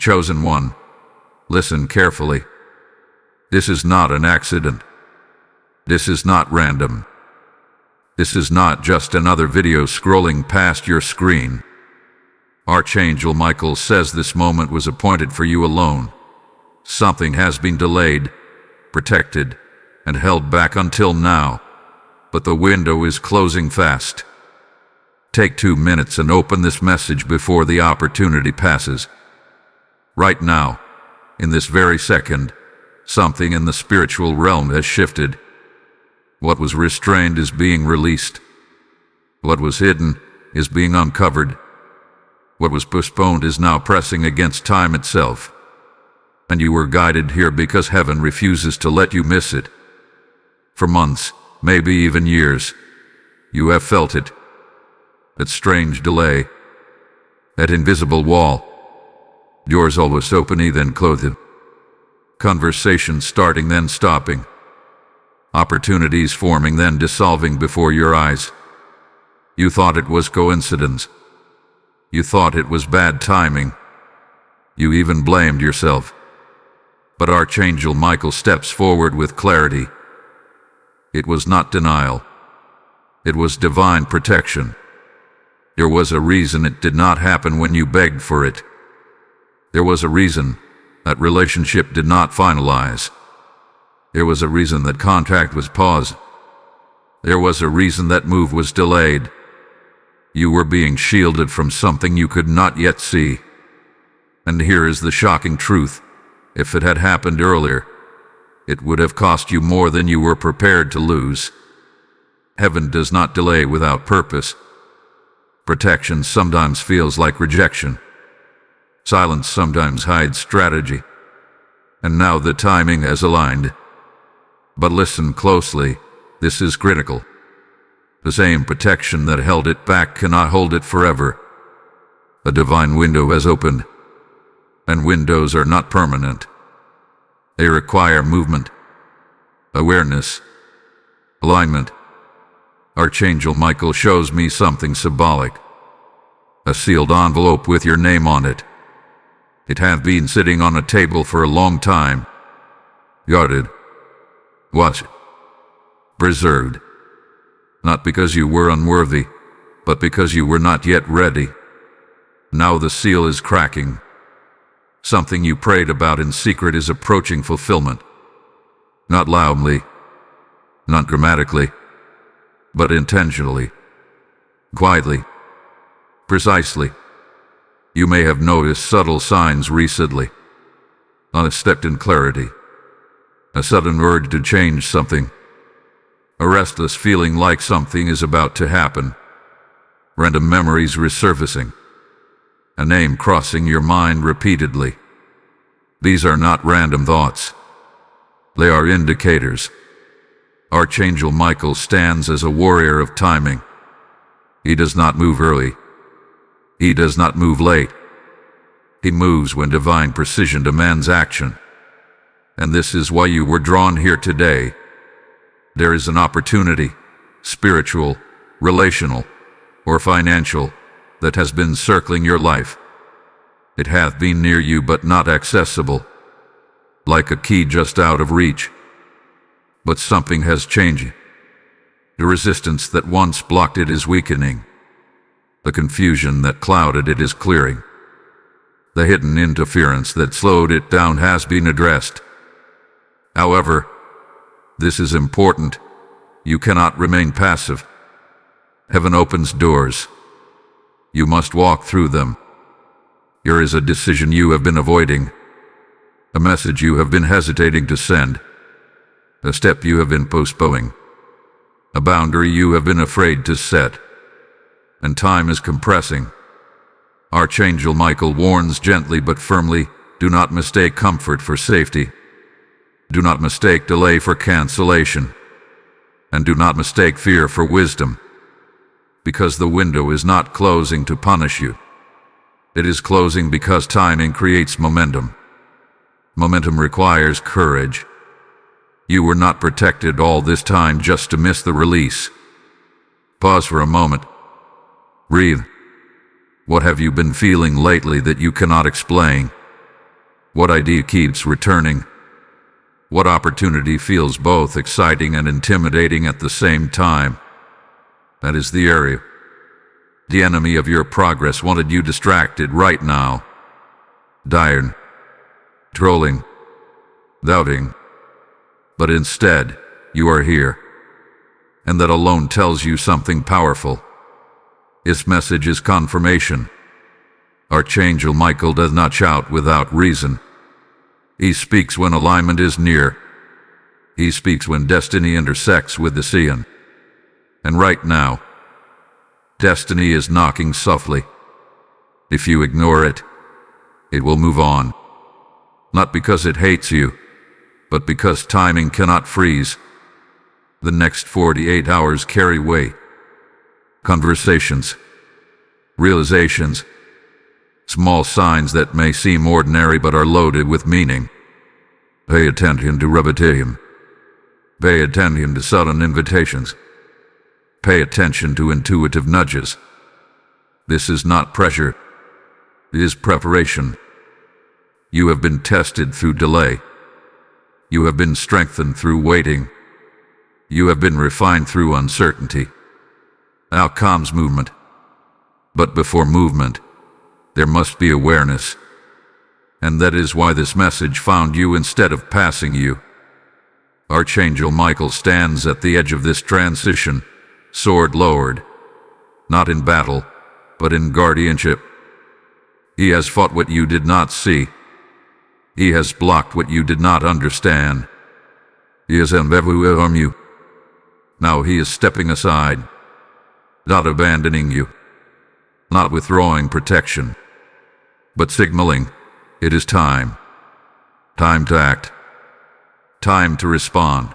Chosen one, listen carefully. This is not an accident. This is not random. This is not just another video scrolling past your screen. Archangel Michael says this moment was appointed for you alone. Something has been delayed, protected, and held back until now, but the window is closing fast. Take 2 minutes and open this message before the opportunity passes. Right now, in this very second, something in the spiritual realm has shifted. What was restrained is being released. What was hidden is being uncovered. What was postponed is now pressing against time itself. And you were guided here because heaven refuses to let you miss it. For months, maybe even years, you have felt it. That strange delay. That invisible wall. Doors always opening, then closing. Conversations starting, then stopping. Opportunities forming, then dissolving before your eyes. You thought it was coincidence. You thought it was bad timing. You even blamed yourself. But Archangel Michael steps forward with clarity. It was not denial. It was divine protection. There was a reason it did not happen when you begged for it. There was a reason that relationship did not finalize. There was a reason that contact was paused. There was a reason that move was delayed. You were being shielded from something you could not yet see. And here is the shocking truth. If it had happened earlier, it would have cost you more than you were prepared to lose. Heaven does not delay without purpose. Protection sometimes feels like rejection. Silence sometimes hides strategy. And now the timing has aligned. But listen closely, this is critical. The same protection that held it back cannot hold it forever. A divine window has opened. And windows are not permanent. They require movement, awareness, alignment. Archangel Michael shows me something symbolic. A sealed envelope with your name on it. It had been sitting on a table for a long time. Guarded. Watched. Preserved. Not because you were unworthy, but because you were not yet ready. Now the seal is cracking. Something you prayed about in secret is approaching fulfillment. Not loudly, not dramatically, but intentionally, quietly, precisely. You may have noticed subtle signs recently. Unexpected clarity. A sudden urge to change something. A restless feeling like something is about to happen. Random memories resurfacing. A name crossing your mind repeatedly. These are not random thoughts. They are indicators. Archangel Michael stands as a warrior of timing. He does not move early. He does not move late. He moves when divine precision demands action. And this is why you were drawn here today. There is an opportunity, spiritual, relational, or financial, that has been circling your life. It hath been near you but not accessible, like a key just out of reach. But something has changed. The resistance that once blocked it is weakening. The confusion that clouded it is clearing. The hidden interference that slowed it down has been addressed. However, this is important. You cannot remain passive. Heaven opens doors. You must walk through them. Here is a decision you have been avoiding. A message you have been hesitating to send. A step you have been postponing. A boundary you have been afraid to set. And time is compressing. Archangel Michael warns gently but firmly, do not mistake comfort for safety. Do not mistake delay for cancellation. And do not mistake fear for wisdom. Because the window is not closing to punish you. It is closing because timing creates momentum. Momentum requires courage. You were not protected all this time just to miss the release. Pause for a moment. Breathe. What have you been feeling lately that you cannot explain? What idea keeps returning? What opportunity feels both exciting and intimidating at the same time? That is the area. The enemy of your progress wanted you distracted right now. Dire, trolling, doubting. But instead, you are here. And that alone tells you something powerful. Its message is confirmation. Archangel Michael does not shout without reason. He speaks when alignment is near. He speaks when destiny intersects with the Seon. And right now, destiny is knocking softly. If you ignore it, it will move on. Not because it hates you, but because timing cannot freeze. The next 48 hours carry weight. Conversations, realizations, small signs that may seem ordinary but are loaded with meaning. Pay attention to repetition. Pay attention to sudden invitations. Pay attention to intuitive nudges. This is not pressure. It is preparation. You have been tested through delay. You have been strengthened through waiting. You have been refined through uncertainty. Now comes movement. But before movement, there must be awareness. And that is why this message found you instead of passing you. Archangel Michael stands at the edge of this transition, sword lowered, not in battle, but in guardianship. He has fought what you did not see. He has blocked what you did not understand. He has enveloped you. Now he is stepping aside, not abandoning you, not withdrawing protection, but signaling, it is time. Time to act. Time to respond.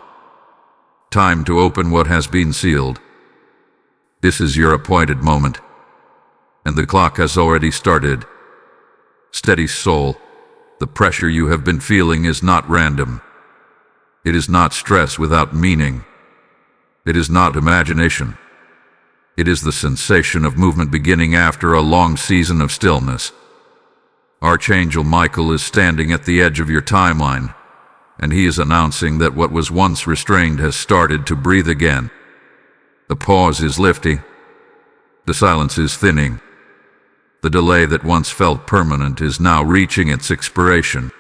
Time to open what has been sealed. This is your appointed moment, and the clock has already started. Steady soul, the pressure you have been feeling is not random. It is not stress without meaning. It is not imagination. It is the sensation of movement beginning after a long season of stillness. Archangel Michael is standing at the edge of your timeline, and he is announcing that what was once restrained has started to breathe again. The pause is lifting. The silence is thinning. The delay that once felt permanent is now reaching its expiration.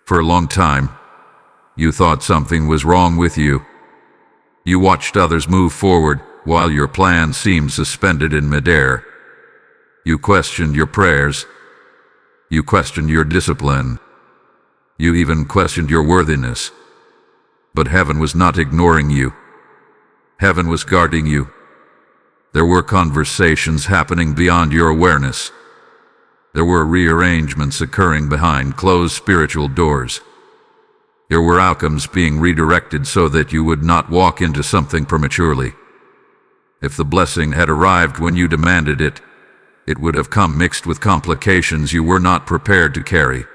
For a long time, you thought something was wrong with you. You watched others move forward while your plan seemed suspended in midair. You questioned your prayers. You questioned your discipline. You even questioned your worthiness. But heaven was not ignoring you. Heaven was guarding you. There were conversations happening beyond your awareness. There were rearrangements occurring behind closed spiritual doors. There were outcomes being redirected so that you would not walk into something prematurely. If the blessing had arrived when you demanded it, it would have come mixed with complications you were not prepared to carry.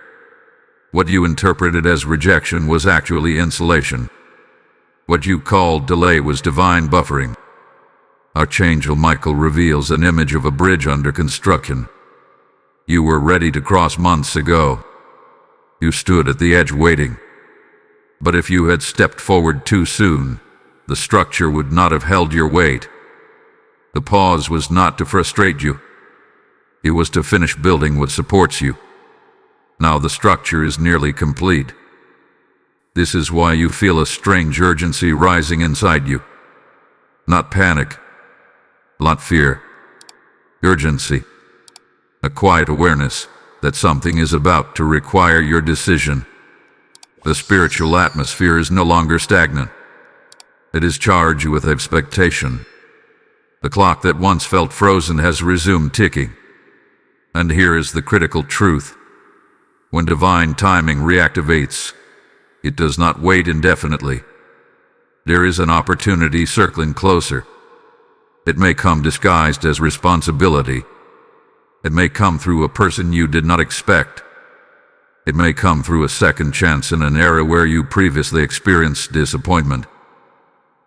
What you interpreted as rejection was actually insulation. What you called delay was divine buffering. Archangel Michael reveals an image of a bridge under construction. You were ready to cross months ago. You stood at the edge waiting. But if you had stepped forward too soon, the structure would not have held your weight. The pause was not to frustrate you. It was to finish building what supports you. Now the structure is nearly complete. This is why you feel a strange urgency rising inside you. Not panic, not fear. Urgency. A quiet awareness that something is about to require your decision. The spiritual atmosphere is no longer stagnant. It is charged with expectation. The clock that once felt frozen has resumed ticking. And here is the critical truth. When divine timing reactivates, it does not wait indefinitely. There is an opportunity circling closer. It may come disguised as responsibility. It may come through a person you did not expect. It may come through a second chance in an era where you previously experienced disappointment.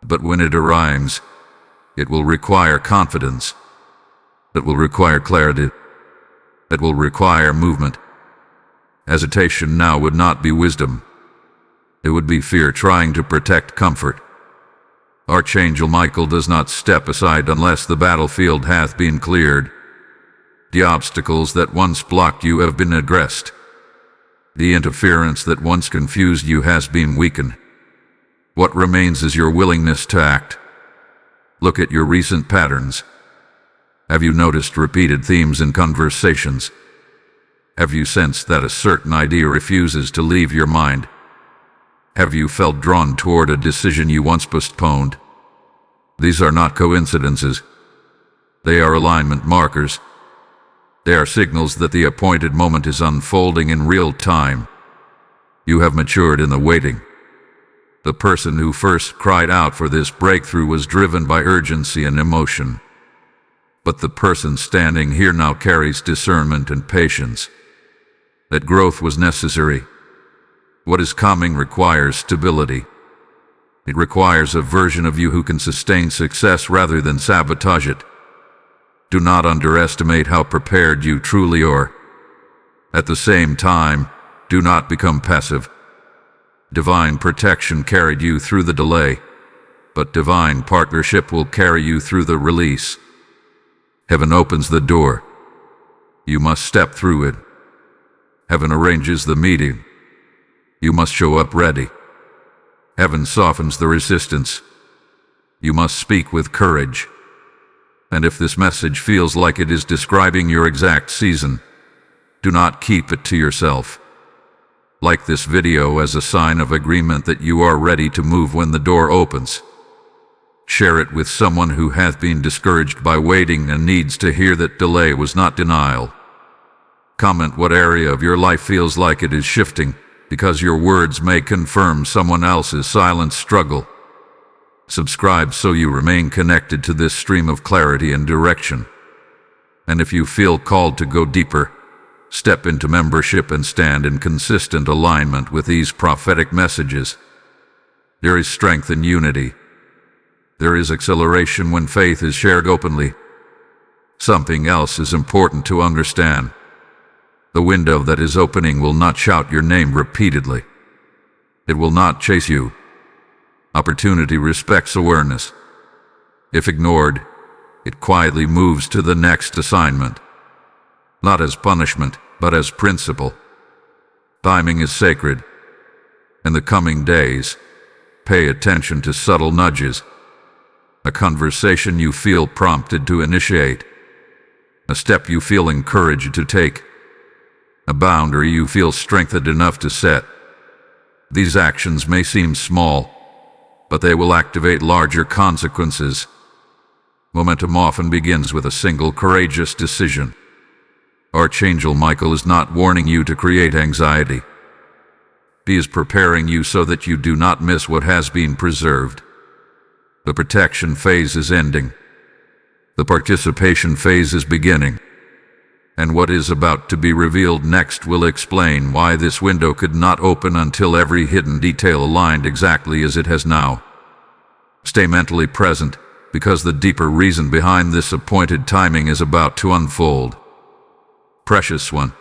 But when it arrives, it will require confidence. It will require clarity. It will require movement. Hesitation now would not be wisdom. It would be fear trying to protect comfort. Archangel Michael does not step aside unless the battlefield hath been cleared. The obstacles that once blocked you have been addressed. The interference that once confused you has been weakened. What remains is your willingness to act. Look at your recent patterns. Have you noticed repeated themes in conversations? Have you sensed that a certain idea refuses to leave your mind? Have you felt drawn toward a decision you once postponed? These are not coincidences. They are alignment markers. They are signals that the appointed moment is unfolding in real time. You have matured in the waiting. The person who first cried out for this breakthrough was driven by urgency and emotion. But the person standing here now carries discernment and patience. That growth was necessary. What is coming requires stability. It requires a version of you who can sustain success rather than sabotage it. Do not underestimate how prepared you truly are. At the same time, do not become passive. Divine protection carried you through the delay, but divine partnership will carry you through the release. Heaven opens the door. You must step through it. Heaven arranges the meeting. You must show up ready. Heaven softens the resistance. You must speak with courage. And if this message feels like it is describing your exact season, do not keep it to yourself. Like this video as a sign of agreement that you are ready to move when the door opens. Share it with someone who hath been discouraged by waiting and needs to hear that delay was not denial. Comment what area of your life feels like it is shifting, because your words may confirm someone else's silent struggle. Subscribe so you remain connected to this stream of clarity and direction. And if you feel called to go deeper, step into membership and stand in consistent alignment with these prophetic messages. There is strength in unity. There is acceleration when faith is shared openly. Something else is important to understand. The window that is opening will not shout your name repeatedly. It will not chase you. Opportunity respects awareness. If ignored, it quietly moves to the next assignment. Not as punishment, but as principle. Timing is sacred. In the coming days, pay attention to subtle nudges. A conversation you feel prompted to initiate. A step you feel encouraged to take. A boundary you feel strengthened enough to set. These actions may seem small, but they will activate larger consequences. Momentum often begins with a single courageous decision. Archangel Michael is not warning you to create anxiety. He is preparing you so that you do not miss what has been preserved. The protection phase is ending. The participation phase is beginning. And what is about to be revealed next will explain why this window could not open until every hidden detail aligned exactly as it has now. Stay mentally present, because the deeper reason behind this appointed timing is about to unfold. Precious one,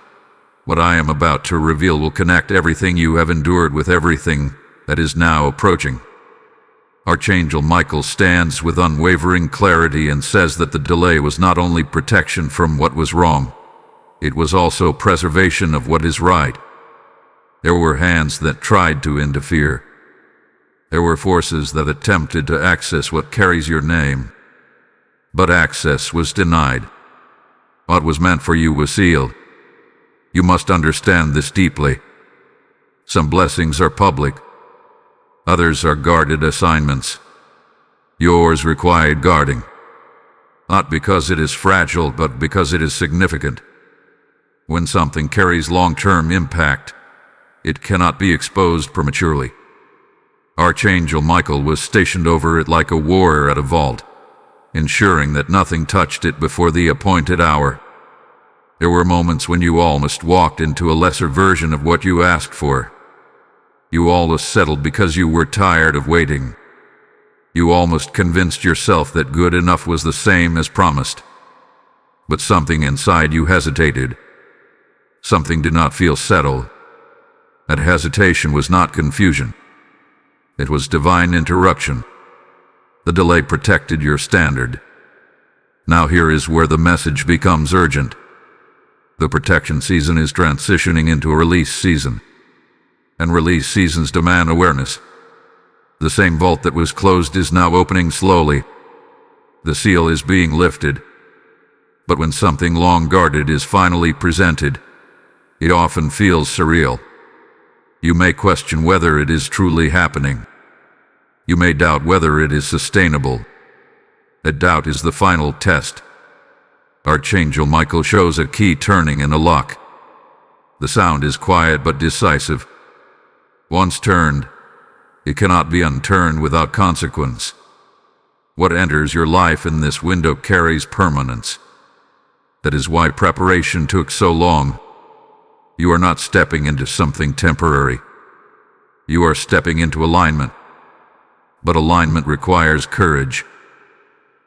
what I am about to reveal will connect everything you have endured with everything that is now approaching. Archangel Michael stands with unwavering clarity and says that the delay was not only protection from what was wrong, it was also preservation of what is right. There were hands that tried to interfere. There were forces that attempted to access what carries your name. But access was denied. What was meant for you was sealed. You must understand this deeply. Some blessings are public. Others are guarded assignments. Yours required guarding. Not because it is fragile, but because it is significant. When something carries long-term impact, it cannot be exposed prematurely. Archangel Michael was stationed over it like a warrior at a vault, ensuring that nothing touched it before the appointed hour. There were moments when you almost walked into a lesser version of what you asked for. You almost settled because you were tired of waiting. You almost convinced yourself that good enough was the same as promised. But something inside you hesitated. Something did not feel settled. That hesitation was not confusion. It was divine interruption. The delay protected your standard. Now here is where the message becomes urgent. The protection season is transitioning into a release season. And release seasons demand awareness. The same vault that was closed is now opening slowly. The seal is being lifted. But when something long guarded is finally presented, it often feels surreal. You may question whether it is truly happening. You may doubt whether it is sustainable. That doubt is the final test. Archangel Michael shows a key turning in a lock. The sound is quiet but decisive. Once turned, it cannot be unturned without consequence. What enters your life in this window carries permanence. That is why preparation took so long. You are not stepping into something temporary. You are stepping into alignment. But alignment requires courage.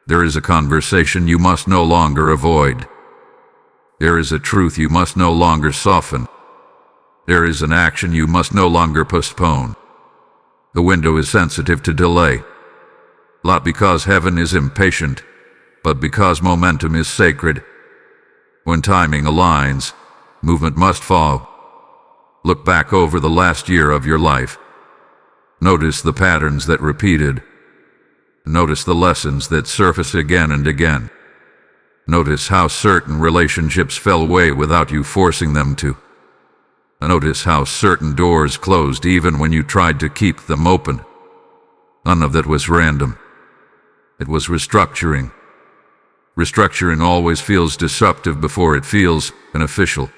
There is a conversation you must no longer avoid. There is a truth you must no longer soften. There is an action you must no longer postpone. The window is sensitive to delay. Not because heaven is impatient, but because momentum is sacred. When timing aligns, movement must follow. Look back over the last year of your life. Notice the patterns that repeated. Notice the lessons that surface again and again. Notice how certain relationships fell away without you forcing them to. Notice how certain doors closed even when you tried to keep them open. None of that was random. It was restructuring. Restructuring always feels disruptive before it feels beneficial.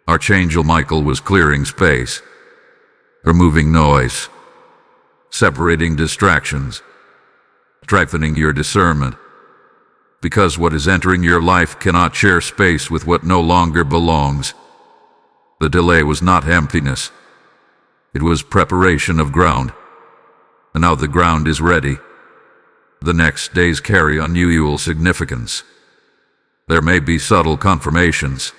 Archangel Michael was clearing space, removing noise, separating distractions, strengthening your discernment. Because what is entering your life cannot share space with what no longer belongs. The delay was not emptiness. It was preparation of ground. And now the ground is ready. The next days carry unusual significance. There may be subtle confirmations,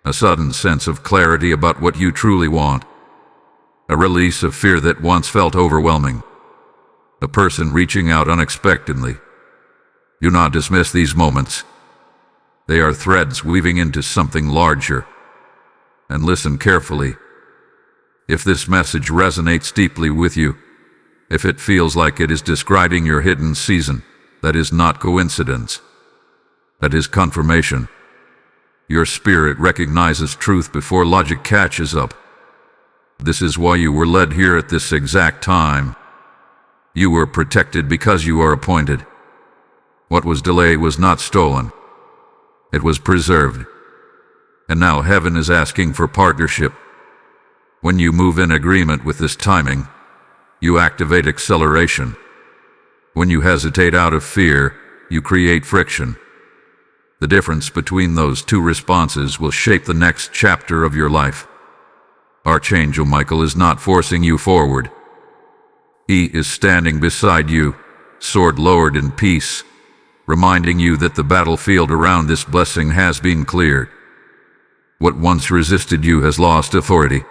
a sudden sense of clarity about what you truly want, a release of fear that once felt overwhelming, a person reaching out unexpectedly. Do not dismiss these moments. They are threads weaving into something larger. And listen carefully. If this message resonates deeply with you, if it feels like it is describing your hidden season, that is not coincidence. That is confirmation. Your spirit recognizes truth before logic catches up. This is why you were led here at this exact time. You were protected because you are appointed. What was delayed was not stolen. It was preserved. And now heaven is asking for partnership. When you move in agreement with this timing, you activate acceleration. When you hesitate out of fear, you create friction. The difference between those two responses will shape the next chapter of your life. Archangel Michael is not forcing you forward. He is standing beside you, sword lowered in peace, reminding you that the battlefield around this blessing has been cleared. What once resisted you has lost authority.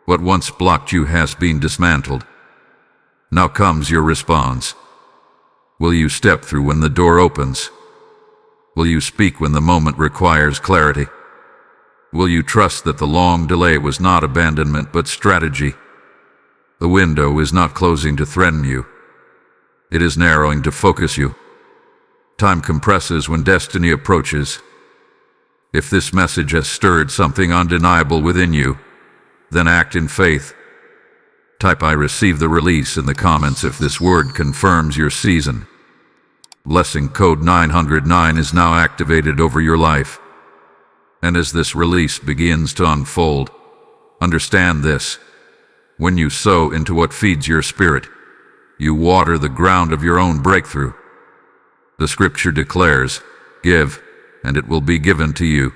What once blocked you has been dismantled. Now comes your response. Will you step through when the door opens? Will you speak when the moment requires clarity? Will you trust that the long delay was not abandonment but strategy? The window is not closing to threaten you. It is narrowing to focus you. Time compresses when destiny approaches. If this message has stirred something undeniable within you, then act in faith. Type "I receive the release" in the comments if this word confirms your season. Blessing code 909 is now activated over your life. And as this release begins to unfold, understand this. When you sow into what feeds your spirit, you water the ground of your own breakthrough. The scripture declares, "Give, and it will be given to you,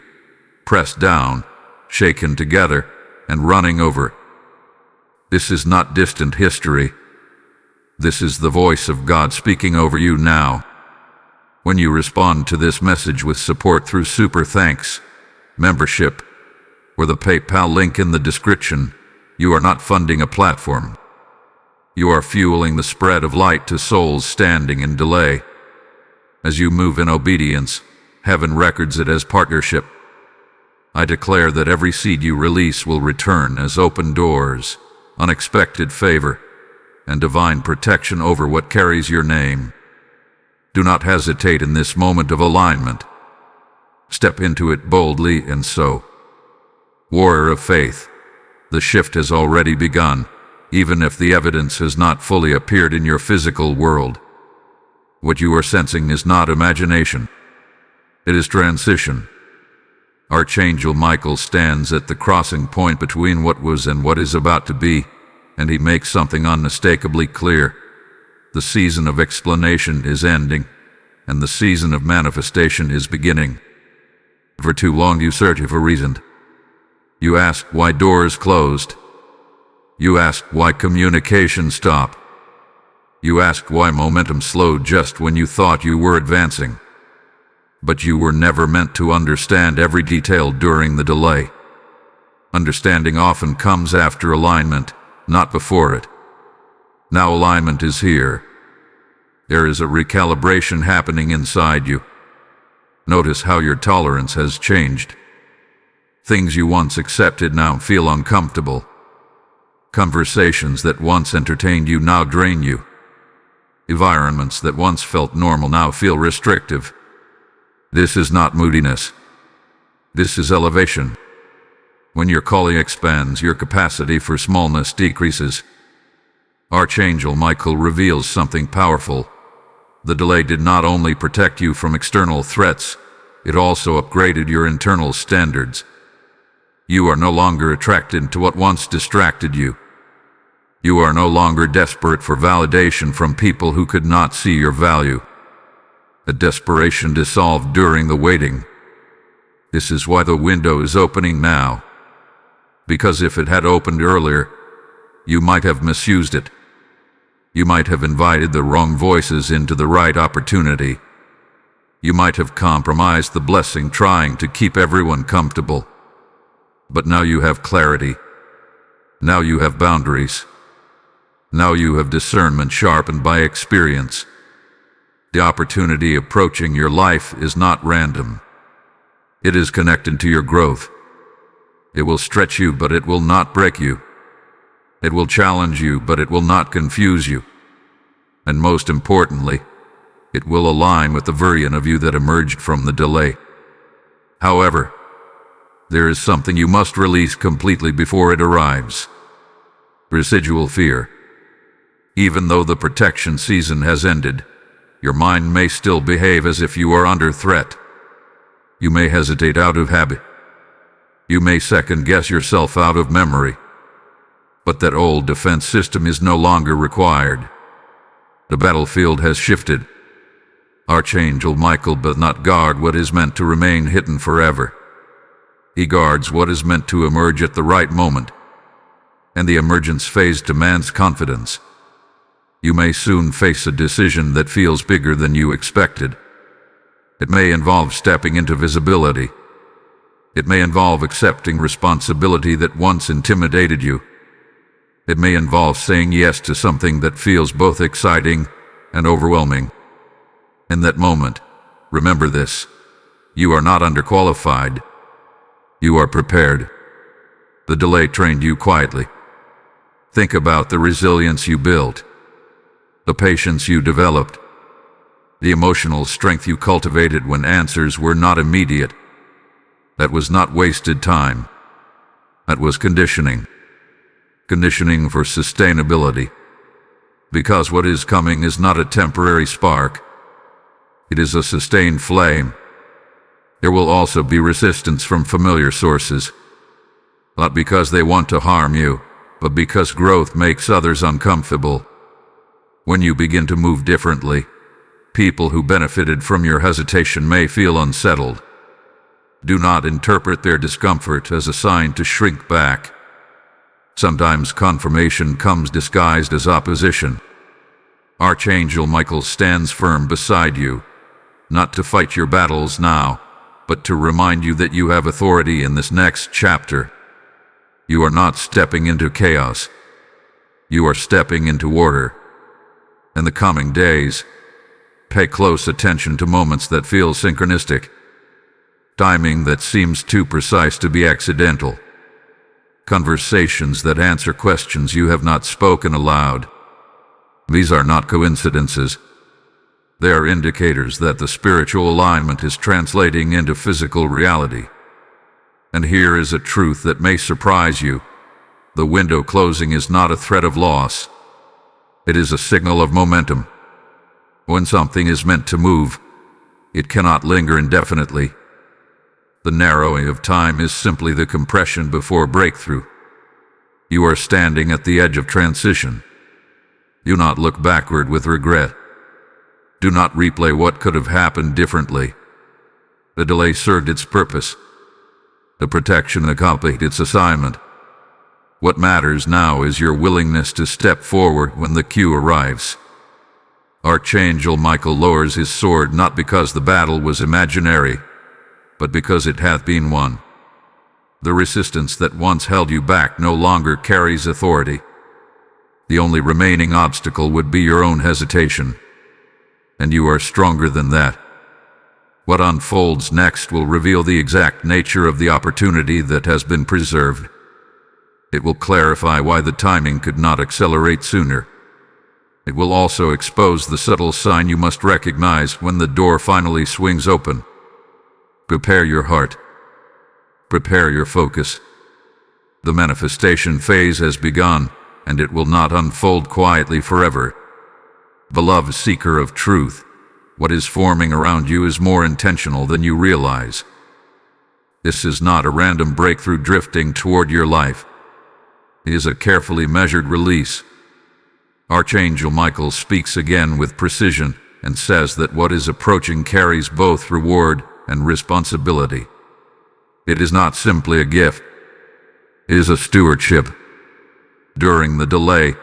pressed down, shaken together, and running over." This is not distant history. This is the voice of God speaking over you now. When you respond to this message with support through super thanks, membership, or the PayPal link in the description, you are not funding a platform. You are fueling the spread of light to souls standing in delay. As you move in obedience, heaven records it as partnership. I declare that every seed you release will return as open doors, unexpected favor, and divine protection over what carries your name. Do not hesitate in this moment of alignment. Step into it boldly and sow. Warrior of faith, the shift has already begun, even if the evidence has not fully appeared in your physical world. What you are sensing is not imagination. It is transition. Archangel Michael stands at the crossing point between what was and what is about to be, and he makes something unmistakably clear. The season of explanation is ending, and the season of manifestation is beginning. For too long you search for reason. You ask why doors closed. You ask why communication stopped. You ask why momentum slowed just when you thought you were advancing. But you were never meant to understand every detail during the delay. Understanding often comes after alignment, not before it. Now alignment is here. There is a recalibration happening inside you. Notice how your tolerance has changed. Things you once accepted now feel uncomfortable. Conversations that once entertained you now drain you. Environments that once felt normal now feel restrictive. This is not moodiness. This is elevation. When your calling expands, your capacity for smallness decreases. Archangel Michael reveals something powerful. The delay did not only protect you from external threats, it also upgraded your internal standards. You are no longer attracted to what once distracted you. You are no longer desperate for validation from people who could not see your value. A desperation dissolved during the waiting. This is why the window is opening now. Because if it had opened earlier, you might have misused it. You might have invited the wrong voices into the right opportunity. You might have compromised the blessing trying to keep everyone comfortable. But now you have clarity. Now you have boundaries. Now you have discernment sharpened by experience. The opportunity approaching your life is not random. It is connected to your growth. It will stretch you, but it will not break you. It will challenge you, but it will not confuse you. And most importantly, it will align with the version of you that emerged from the delay. However, there is something you must release completely before it arrives. Residual fear. Even though the protection season has ended, your mind may still behave as if you are under threat. You may hesitate out of habit. You may second-guess yourself out of memory. But that old defense system is no longer required. The battlefield has shifted. Archangel Michael does not guard what is meant to remain hidden forever. He guards what is meant to emerge at the right moment. And the emergence phase demands confidence. You may soon face a decision that feels bigger than you expected. It may involve stepping into visibility. It may involve accepting responsibility that once intimidated you. It may involve saying yes to something that feels both exciting and overwhelming. In that moment, remember this: you are not underqualified. You are prepared. The delay trained you quietly. Think about the resilience you built, the patience you developed, the emotional strength you cultivated when answers were not immediate. That was not wasted time. That was conditioning. Conditioning for sustainability. Because what is coming is not a temporary spark. It is a sustained flame. There will also be resistance from familiar sources. Not because they want to harm you, but because growth makes others uncomfortable. When you begin to move differently, people who benefited from your hesitation may feel unsettled. Do not interpret their discomfort as a sign to shrink back. Sometimes confirmation comes disguised as opposition. Archangel Michael stands firm beside you, not to fight your battles now, but to remind you that you have authority in this next chapter. You are not stepping into chaos. You are stepping into order. In the coming days, pay close attention to moments that feel synchronistic, timing that seems too precise to be accidental, conversations that answer questions you have not spoken aloud. These are not coincidences. They are indicators that the spiritual alignment is translating into physical reality. And here is a truth that may surprise you. The window closing is not a threat of loss. It is a signal of momentum. When something is meant to move, it cannot linger indefinitely. The narrowing of time is simply the compression before breakthrough. You are standing at the edge of transition. Do not look backward with regret. Do not replay what could have happened differently. The delay served its purpose. The protection accomplished its assignment. What matters now is your willingness to step forward when the cue arrives. Archangel Michael lowers his sword not because the battle was imaginary, but because it hath been won. The resistance that once held you back no longer carries authority. The only remaining obstacle would be your own hesitation. And you are stronger than that. What unfolds next will reveal the exact nature of the opportunity that has been preserved. It will clarify why the timing could not accelerate sooner. It will also expose the subtle sign you must recognize when the door finally swings open. Prepare your heart. Prepare your focus. The manifestation phase has begun, and it will not unfold quietly forever. Beloved seeker of truth, what is forming around you is more intentional than you realize. This is not a random breakthrough drifting toward your life. It is a carefully measured release. Archangel Michael speaks again with precision and says that what is approaching carries both reward and responsibility. It is not simply a gift. It is a stewardship. During the delay,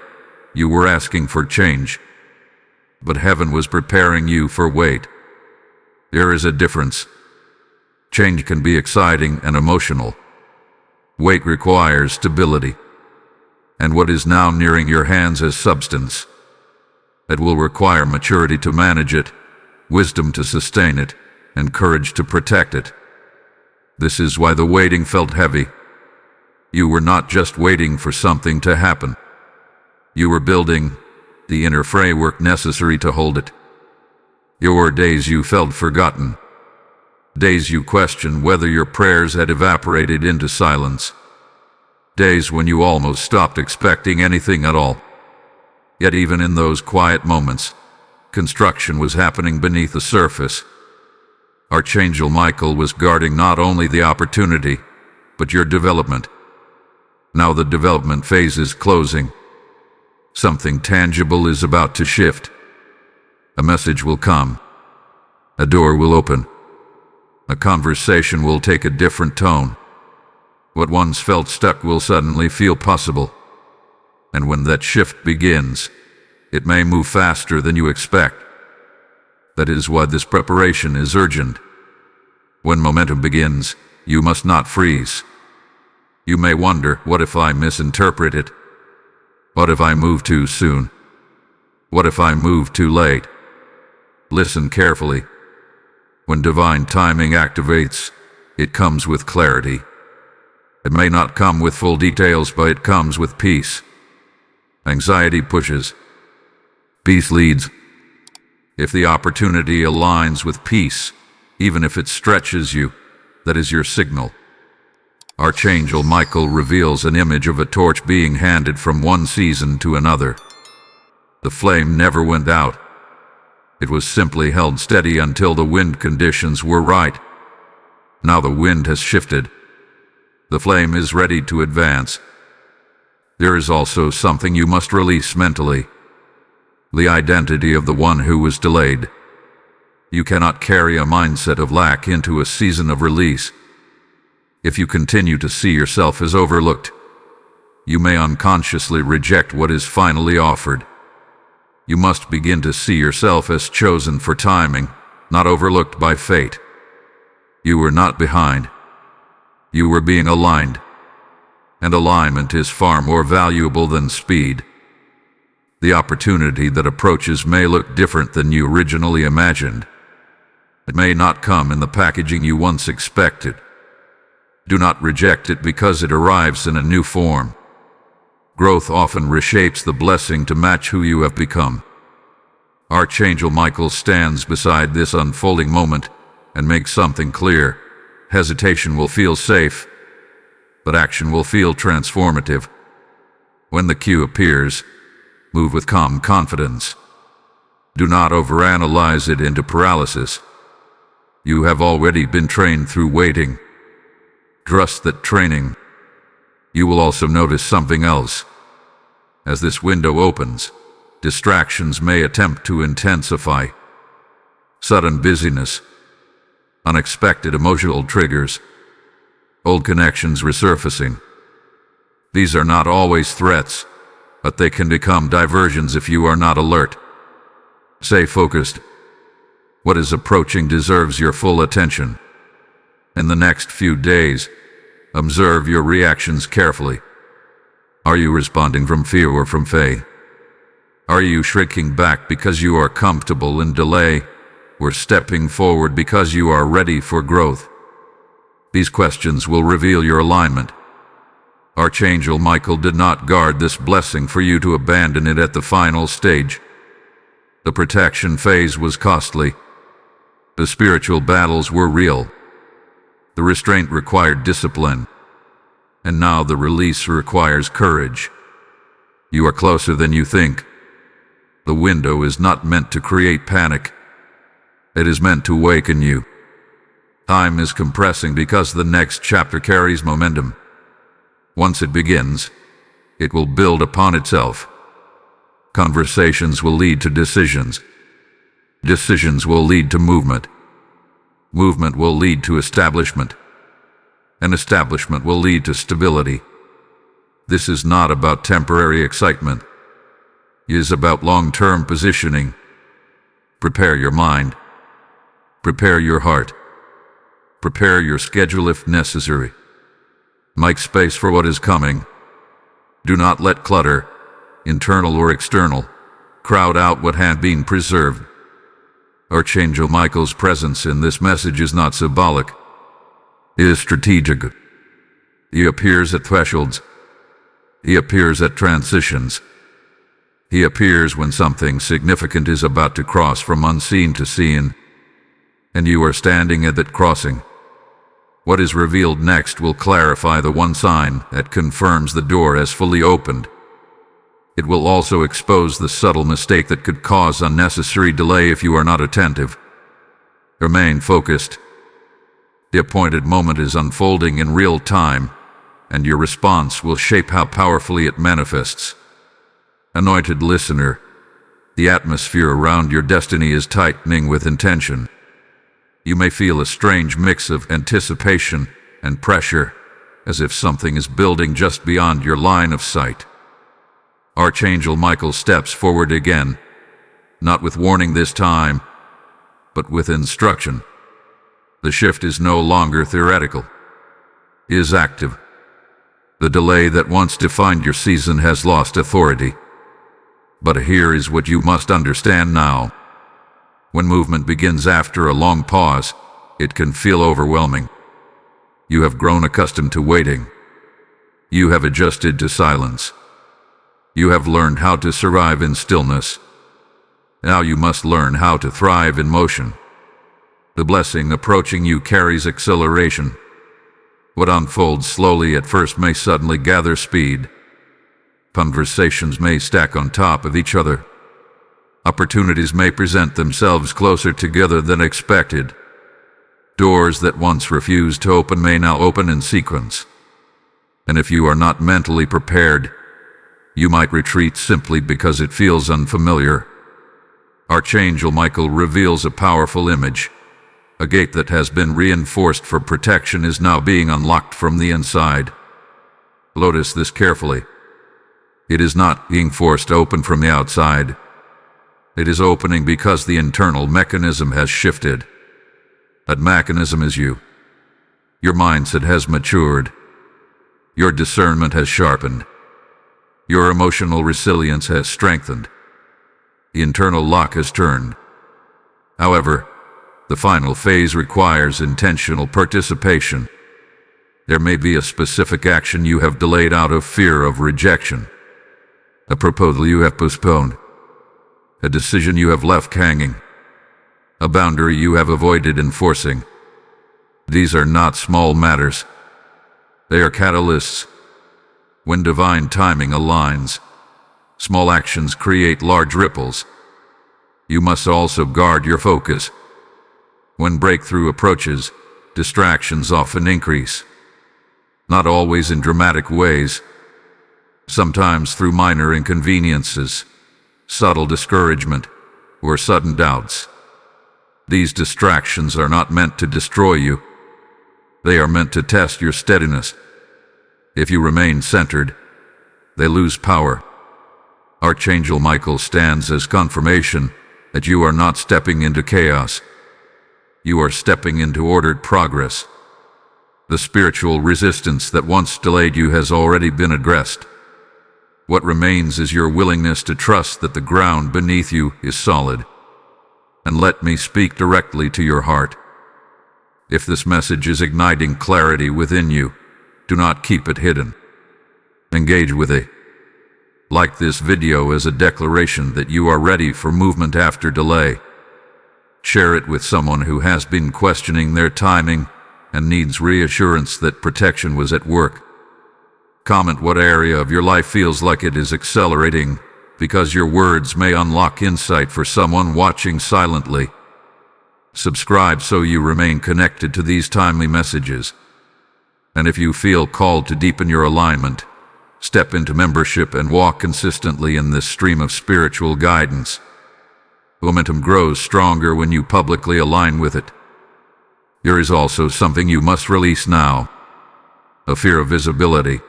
you were asking for change, but heaven was preparing you for wait. There is a difference. Change can be exciting and emotional. Wait requires stability. And what is now nearing your hands is substance. It will require maturity to manage it, wisdom to sustain it, and courage to protect it. This is why the waiting felt heavy. You were not just waiting for something to happen. You were building the inner framework necessary to hold it. There were days you felt forgotten. Days you questioned whether your prayers had evaporated into silence. Days when you almost stopped expecting anything at all. Yet even in those quiet moments, construction was happening beneath the surface. Archangel Michael was guarding not only the opportunity, but your development. Now the development phase is closing. Something tangible is about to shift. A message will come. A door will open. A conversation will take a different tone. What once felt stuck will suddenly feel possible. And when that shift begins, it may move faster than you expect. That is why this preparation is urgent. When momentum begins, you must not freeze. You may wonder, what if I misinterpret it? What if I move too soon? What if I move too late? Listen carefully. When divine timing activates, it comes with clarity. It may not come with full details, but it comes with peace. Anxiety pushes. Peace leads. If the opportunity aligns with peace, even if it stretches you, that is your signal. Archangel Michael reveals an image of a torch being handed from one season to another. The flame never went out. It was simply held steady until the wind conditions were right. Now the wind has shifted. The flame is ready to advance. There is also something you must release mentally. The identity of the one who was delayed. You cannot carry a mindset of lack into a season of release. If you continue to see yourself as overlooked, you may unconsciously reject what is finally offered. You must begin to see yourself as chosen for timing, not overlooked by fate. You were not behind. You were being aligned. And alignment is far more valuable than speed. The opportunity that approaches may look different than you originally imagined. It may not come in the packaging you once expected. Do not reject it because it arrives in a new form. Growth often reshapes the blessing to match who you have become. Archangel Michael stands beside this unfolding moment and makes something clear. Hesitation will feel safe, but action will feel transformative. When the cue appears, move with calm confidence. Do not overanalyze it into paralysis. You have already been trained through waiting. Trust that training. You will also notice something else. As this window opens, distractions may attempt to intensify. Sudden busyness, unexpected emotional triggers, old connections resurfacing. These are not always threats, but they can become diversions if you are not alert. Stay focused. What is approaching deserves your full attention. In the next few days, observe your reactions carefully. Are you responding from fear or from faith? Are you shrinking back because you are comfortable in delay, or stepping forward because you are ready for growth? These questions will reveal your alignment. Archangel Michael did not guard this blessing for you to abandon it at the final stage. The protection phase was costly. The spiritual battles were real. The restraint required discipline. And now the release requires courage. You are closer than you think. The window is not meant to create panic. It is meant to awaken you. Time is compressing because the next chapter carries momentum. Once it begins, it will build upon itself. Conversations will lead to decisions. Decisions will lead to movement. Movement will lead to establishment. And establishment will lead to stability. This is not about temporary excitement. It is about long-term positioning. Prepare your mind. Prepare your heart. Prepare your schedule if necessary. Make space for what is coming. Do not let clutter, internal or external, crowd out what had been preserved. Archangel Michael's presence in this message is not symbolic. It is strategic. He appears at thresholds. He appears at transitions. He appears when something significant is about to cross from unseen to seen, and you are standing at that crossing. What is revealed next will clarify the one sign that confirms the door has fully opened. It will also expose the subtle mistake that could cause unnecessary delay if you are not attentive. Remain focused. The appointed moment is unfolding in real time, and your response will shape how powerfully it manifests. Anointed listener, the atmosphere around your destiny is tightening with intention. You may feel a strange mix of anticipation and pressure, as if something is building just beyond your line of sight. Archangel Michael steps forward again, not with warning this time, but with instruction. The shift is no longer theoretical. It is active. The delay that once defined your season has lost authority. But here is what you must understand now. When movement begins after a long pause, it can feel overwhelming. You have grown accustomed to waiting. You have adjusted to silence. You have learned how to survive in stillness. Now you must learn how to thrive in motion. The blessing approaching you carries acceleration. What unfolds slowly at first may suddenly gather speed. Conversations may stack on top of each other. Opportunities may present themselves closer together than expected. Doors that once refused to open may now open in sequence. And if you are not mentally prepared, you might retreat simply because it feels unfamiliar. Archangel Michael reveals a powerful image. A gate that has been reinforced for protection is now being unlocked from the inside. Notice this carefully. It is not being forced open from the outside. It is opening because the internal mechanism has shifted. That mechanism is you. Your mindset has matured. Your discernment has sharpened. Your emotional resilience has strengthened. The internal lock has turned. However, the final phase requires intentional participation. There may be a specific action you have delayed out of fear of rejection, a proposal you have postponed, a decision you have left hanging, a boundary you have avoided enforcing. These are not small matters. They are catalysts. When divine timing aligns, small actions create large ripples. You must also guard your focus. When breakthrough approaches, distractions often increase. Not always in dramatic ways. Sometimes through minor inconveniences, subtle discouragement, or sudden doubts. These distractions are not meant to destroy you. They are meant to test your steadiness. If you remain centered, they lose power. Archangel Michael stands as confirmation that you are not stepping into chaos. You are stepping into ordered progress. The spiritual resistance that once delayed you has already been addressed. What remains is your willingness to trust that the ground beneath you is solid. And let me speak directly to your heart. If this message is igniting clarity within you, do not keep it hidden. Engage with it. Like this video as a declaration that you are ready for movement after delay. Share it with someone who has been questioning their timing and needs reassurance that protection was at work. Comment what area of your life feels like it is accelerating, because your words may unlock insight for someone watching silently. Subscribe so you remain connected to these timely messages. And if you feel called to deepen your alignment, step into membership and walk consistently in this stream of spiritual guidance. Momentum grows stronger when you publicly align with it. There is also something you must release now: a fear of visibility.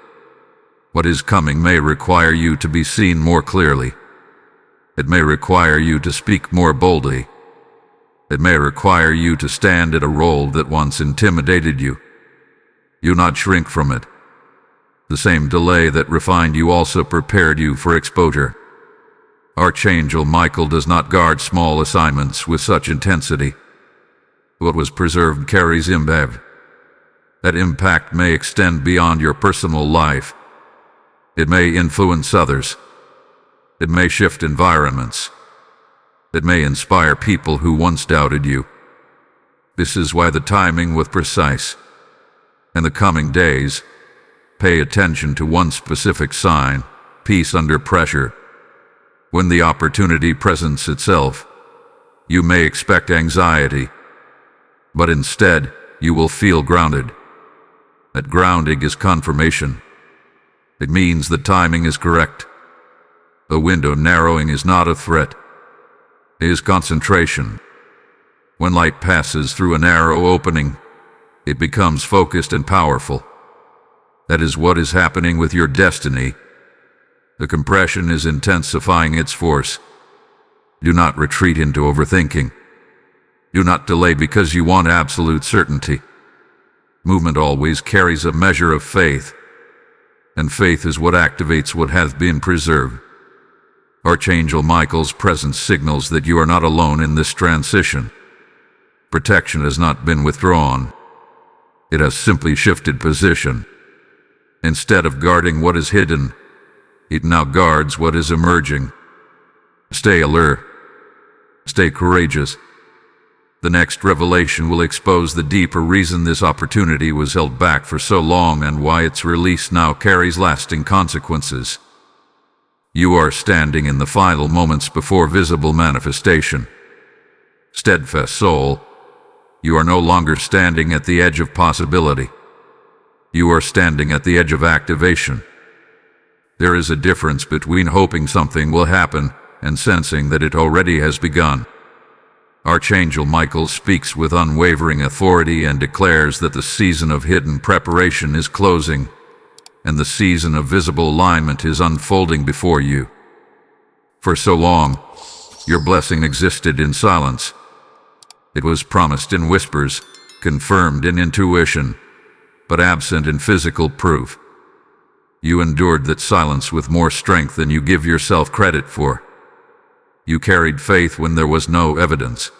What is coming may require you to be seen more clearly. It may require you to speak more boldly. It may require you to stand at a role that once intimidated you. Do not shrink from it. The same delay that refined you also prepared you for exposure. Archangel Michael does not guard small assignments with such intensity. What was preserved carries impact. That impact may extend beyond your personal life. It may influence others. It may shift environments. It may inspire people who once doubted you. This is why the timing was precise. In the coming days, pay attention to one specific sign: peace under pressure. When the opportunity presents itself, you may expect anxiety, but instead you will feel grounded. That grounding is confirmation. It means the timing is correct. The window narrowing is not a threat. It is concentration. When light passes through a narrow opening, it becomes focused and powerful. That is what is happening with your destiny. The compression is intensifying its force. Do not retreat into overthinking. Do not delay because you want absolute certainty. Movement always carries a measure of faith, and faith is what activates what has been preserved. Archangel Michael's presence signals that you are not alone in this transition. Protection has not been withdrawn. It has simply shifted position. Instead of guarding what is hidden, it now guards what is emerging. Stay alert. Stay courageous. The next revelation will expose the deeper reason this opportunity was held back for so long and why its release now carries lasting consequences. You are standing in the final moments before visible manifestation. Steadfast soul, you are no longer standing at the edge of possibility. You are standing at the edge of activation. There is a difference between hoping something will happen and sensing that it already has begun. Archangel Michael speaks with unwavering authority and declares that the season of hidden preparation is closing, and the season of visible alignment is unfolding before you. For so long, your blessing existed in silence. It was promised in whispers, confirmed in intuition, but absent in physical proof. You endured that silence with more strength than you give yourself credit for. You carried faith when there was no evidence.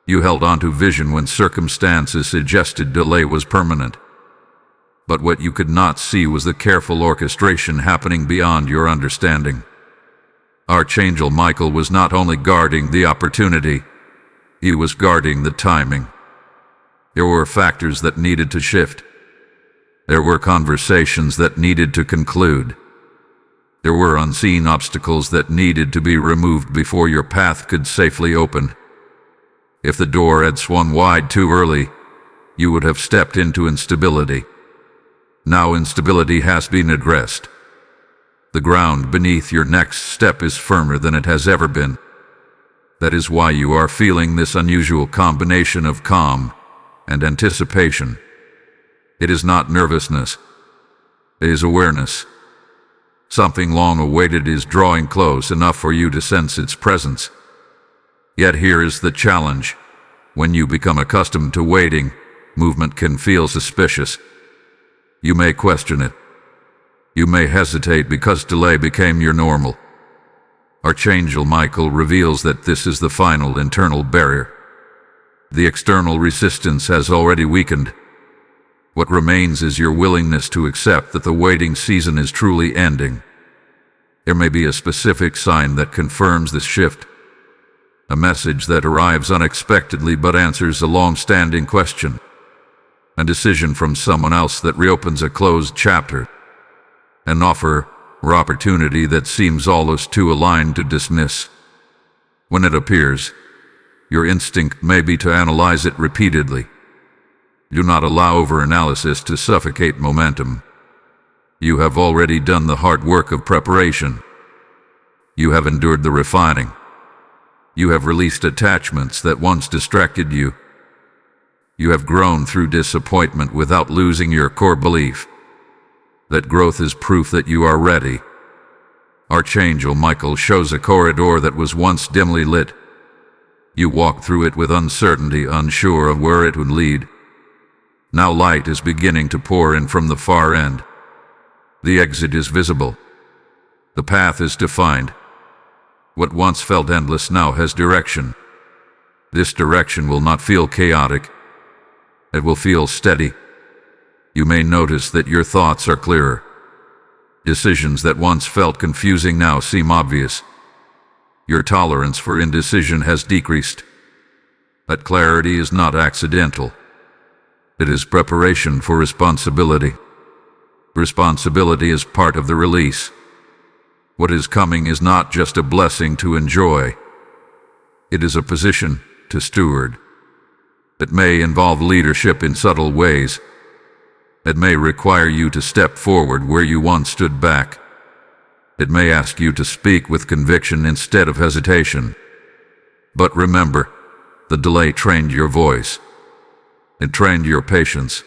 You held on to vision when circumstances suggested delay was permanent. But what you could not see was the careful orchestration happening beyond your understanding. Archangel Michael was not only guarding the opportunity, he was guarding the timing. There were factors that needed to shift. There were conversations that needed to conclude. There were unseen obstacles that needed to be removed before your path could safely open. If the door had swung wide too early, you would have stepped into instability. Now instability has been addressed. The ground beneath your next step is firmer than it has ever been. That is why you are feeling this unusual combination of calm and anticipation. It is not nervousness. It is awareness. Something long awaited is drawing close enough for you to sense its presence. Yet here is the challenge. When you become accustomed to waiting, movement can feel suspicious. You may question it. You may hesitate because delay became your normal. Archangel Michael reveals that this is the final internal barrier. The external resistance has already weakened. What remains is your willingness to accept that the waiting season is truly ending. There may be a specific sign that confirms this shift. A message that arrives unexpectedly but answers a long-standing question. A decision from someone else that reopens a closed chapter. An offer or opportunity that seems almost too aligned to dismiss. When it appears, your instinct may be to analyze it repeatedly. Do not allow overanalysis to suffocate momentum. You have already done the hard work of preparation. You have endured the refining. You have released attachments that once distracted you. You have grown through disappointment without losing your core belief. That growth is proof that you are ready. Archangel Michael shows a corridor that was once dimly lit. You walked through it with uncertainty, unsure of where it would lead. Now light is beginning to pour in from the far end. The exit is visible. The path is defined. What once felt endless now has direction. This direction will not feel chaotic. It will feel steady. You may notice that your thoughts are clearer. Decisions that once felt confusing now seem obvious. Your tolerance for indecision has decreased. That clarity is not accidental. It is preparation for responsibility. Responsibility is part of the release. What is coming is not just a blessing to enjoy. It is a position to steward. It may involve leadership in subtle ways. It may require you to step forward where you once stood back. It may ask you to speak with conviction instead of hesitation. But remember, the delay trained your voice. It trained your patience.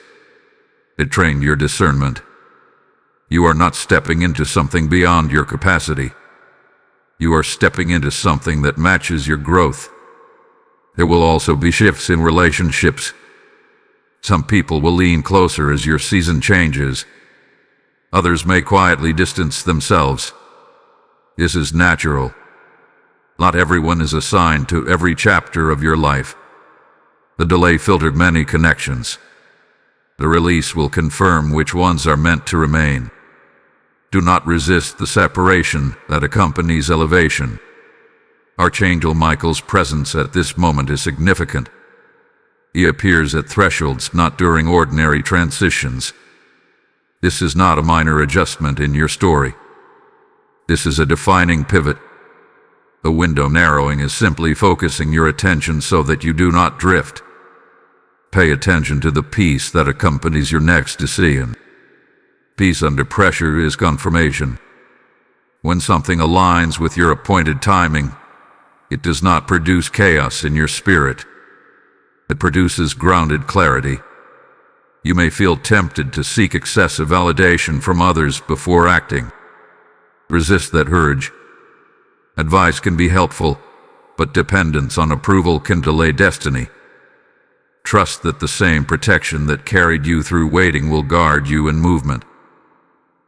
It trained your discernment. You are not stepping into something beyond your capacity. You are stepping into something that matches your growth. There will also be shifts in relationships. Some people will lean closer as your season changes. Others may quietly distance themselves. This is natural. Not everyone is assigned to every chapter of your life. The delay filtered many connections. The release will confirm which ones are meant to remain. Do not resist the separation that accompanies elevation. Archangel Michael's presence at this moment is significant. He appears at thresholds, not during ordinary transitions. This is not a minor adjustment in your story. This is a defining pivot. The window narrowing is simply focusing your attention so that you do not drift. Pay attention to the peace that accompanies your next decision. Peace under pressure is confirmation. When something aligns with your appointed timing, it does not produce chaos in your spirit. It produces grounded clarity. You may feel tempted to seek excessive validation from others before acting. Resist that urge. Advice can be helpful, but dependence on approval can delay destiny. Trust that the same protection that carried you through waiting will guard you in movement.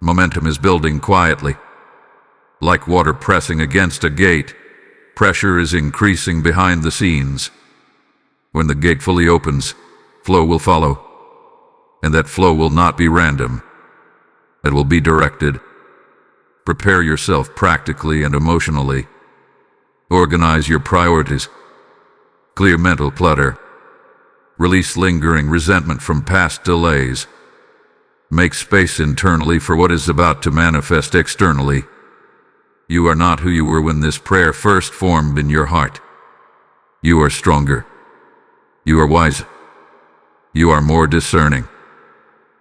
Momentum is building quietly. Like water pressing against a gate, pressure is increasing behind the scenes. When the gate fully opens, flow will follow. And that flow will not be random. It will be directed. Prepare yourself practically and emotionally. Organize your priorities. Clear mental clutter. Release lingering resentment from past delays. Make space internally for what is about to manifest externally. You are not who you were when this prayer first formed in your heart. You are stronger. You are wiser. You are more discerning.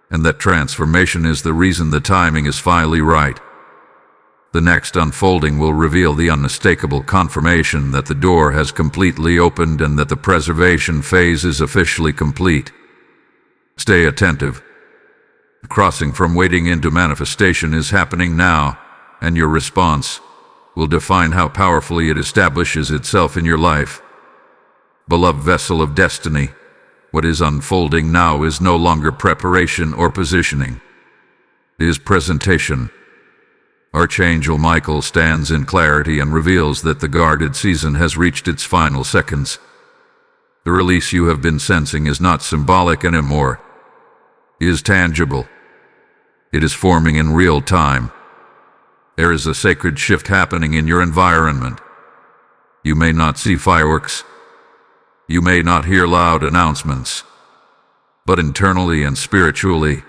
And that transformation is the reason the timing is finally right. The next unfolding will reveal the unmistakable confirmation that the door has completely opened and that the preservation phase is officially complete. Stay attentive. The crossing from waiting into manifestation is happening now, and your response will define how powerfully it establishes itself in your life. Beloved vessel of destiny, what is unfolding now is no longer preparation or positioning. It is presentation. Archangel Michael stands in clarity and reveals that the guarded season has reached its final seconds. The release you have been sensing is not symbolic anymore. It is tangible. It is forming in real time. There is a sacred shift happening in your environment. You may not see fireworks. You may not hear loud announcements. But internally and spiritually,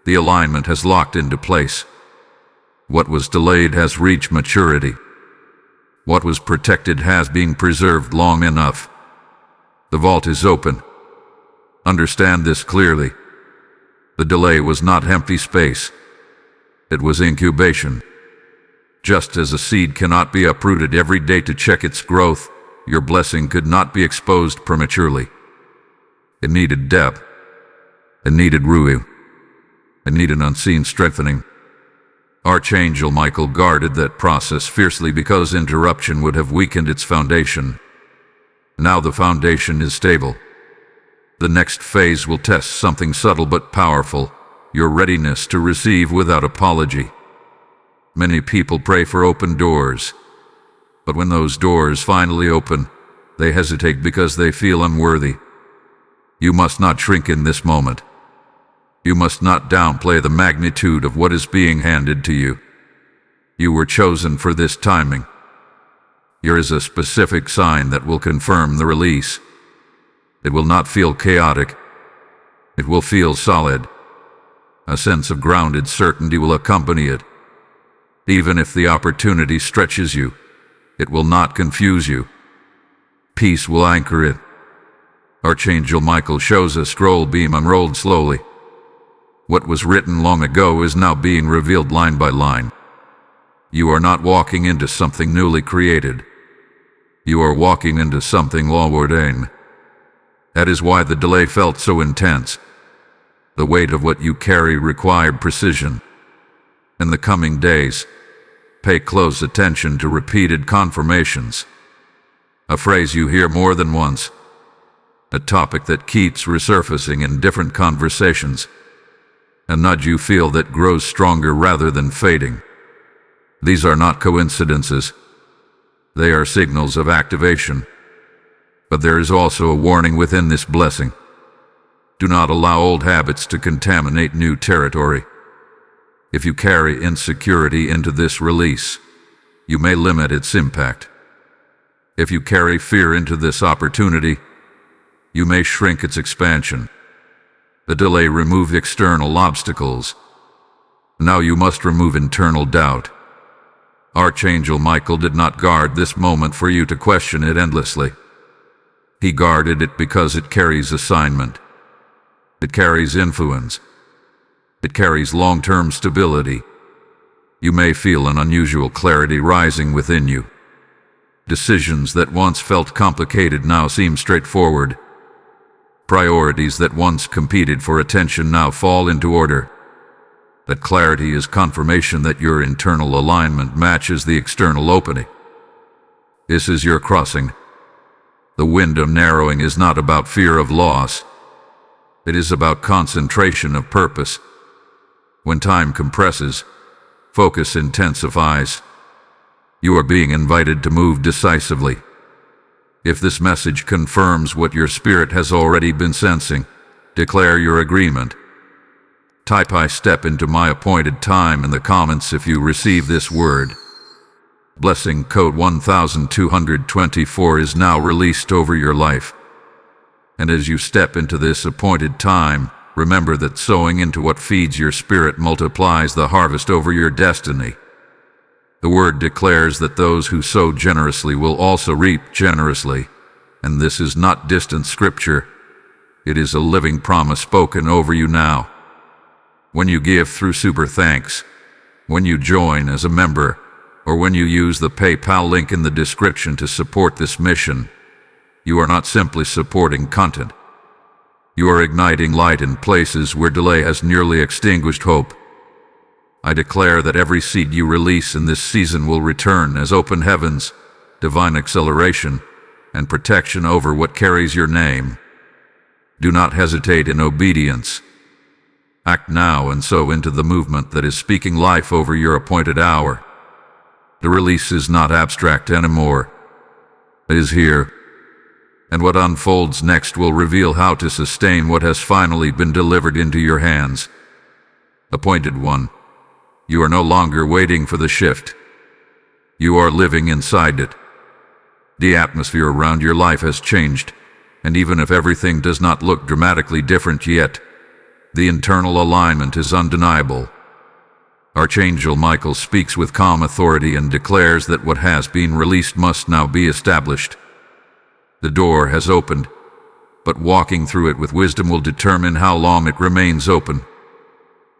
the alignment has locked into place. What was delayed has reached maturity. What was protected has been preserved long enough. The vault is open. Understand this clearly. The delay was not empty space. It was incubation. Just as a seed cannot be uprooted every day to check its growth, your blessing could not be exposed prematurely. It needed depth. It needed ruin. It needed unseen strengthening. Archangel Michael guarded that process fiercely because interruption would have weakened its foundation. Now the foundation is stable. The next phase will test something subtle but powerful, your readiness to receive without apology. Many people pray for open doors, but when those doors finally open, they hesitate because they feel unworthy. You must not shrink in this moment. You must not downplay the magnitude of what is being handed to you. You were chosen for this timing. Here is a specific sign that will confirm the release. It will not feel chaotic. It will feel solid. A sense of grounded certainty will accompany it. Even if the opportunity stretches you, it will not confuse you. Peace will anchor it. Archangel Michael shows a scroll beam unrolled slowly. What was written long ago is now being revealed line by line. You are not walking into something newly created. You are walking into something law-ordained. That is why the delay felt so intense. The weight of what you carry required precision. In the coming days, pay close attention to repeated confirmations. A phrase you hear more than once. A topic that keeps resurfacing in different conversations. A nudge you feel that grows stronger rather than fading. These are not coincidences. They are signals of activation. But there is also a warning within this blessing. Do not allow old habits to contaminate new territory. If you carry insecurity into this release, you may limit its impact. If you carry fear into this opportunity, you may shrink its expansion. The delay removed external obstacles. Now you must remove internal doubt. Archangel Michael did not guard this moment for you to question it endlessly. He guarded it because it carries assignment. It carries influence. It carries long-term stability. You may feel an unusual clarity rising within you. Decisions that once felt complicated now seem straightforward. Priorities that once competed for attention now fall into order. That clarity is confirmation that your internal alignment matches the external opening. This is your crossing. The window narrowing is not about fear of loss. It is about concentration of purpose. When time compresses, focus intensifies. You are being invited to move decisively. If this message confirms what your spirit has already been sensing, declare your agreement. Type "I step into my appointed time" in the comments if you receive this word. Blessing code 1224 is now released over your life. And as you step into this appointed time, remember that sowing into what feeds your spirit multiplies the harvest over your destiny. The word declares that those who sow generously will also reap generously, and this is not distant scripture. It is a living promise spoken over you now. When you give through Super Thanks, when you join as a member, or when you use the PayPal link in the description to support this mission, you are not simply supporting content. You are igniting light in places where delay has nearly extinguished hope. I declare that every seed you release in this season will return as open heavens, divine acceleration, and protection over what carries your name. Do not hesitate in obedience. Act now and sow into the movement that is speaking life over your appointed hour. The release is not abstract anymore. It is here. And what unfolds next will reveal how to sustain what has finally been delivered into your hands. Appointed One, you are no longer waiting for the shift. You are living inside it. The atmosphere around your life has changed, and even if everything does not look dramatically different yet, the internal alignment is undeniable. Archangel Michael speaks with calm authority and declares that what has been released must now be established. The door has opened, but walking through it with wisdom will determine how long it remains open.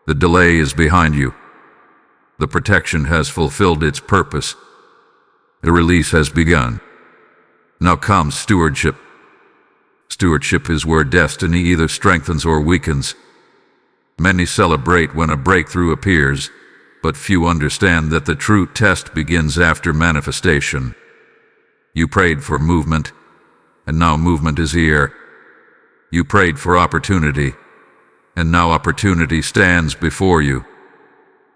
The delay is behind you. The protection has fulfilled its purpose. The release has begun. Now comes stewardship. Stewardship is where destiny either strengthens or weakens. Many celebrate when a breakthrough appears, but few understand that the true test begins after manifestation. You prayed for movement, and now movement is here. You prayed for opportunity, and now opportunity stands before you.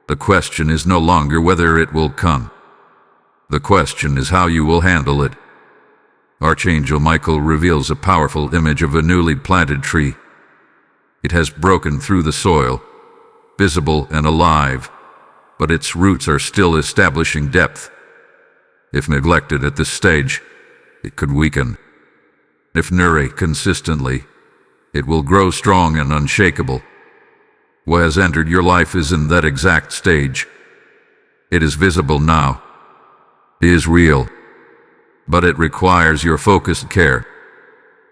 The question is no longer whether it will come. The question is how you will handle it. Archangel Michael reveals a powerful image of a newly planted tree. It has broken through the soil, visible and alive, but its roots are still establishing depth. If neglected at this stage, it could weaken. If nourished consistently, it will grow strong and unshakable. What has entered your life is in that exact stage. It is visible now. It is real. But it requires your focused care.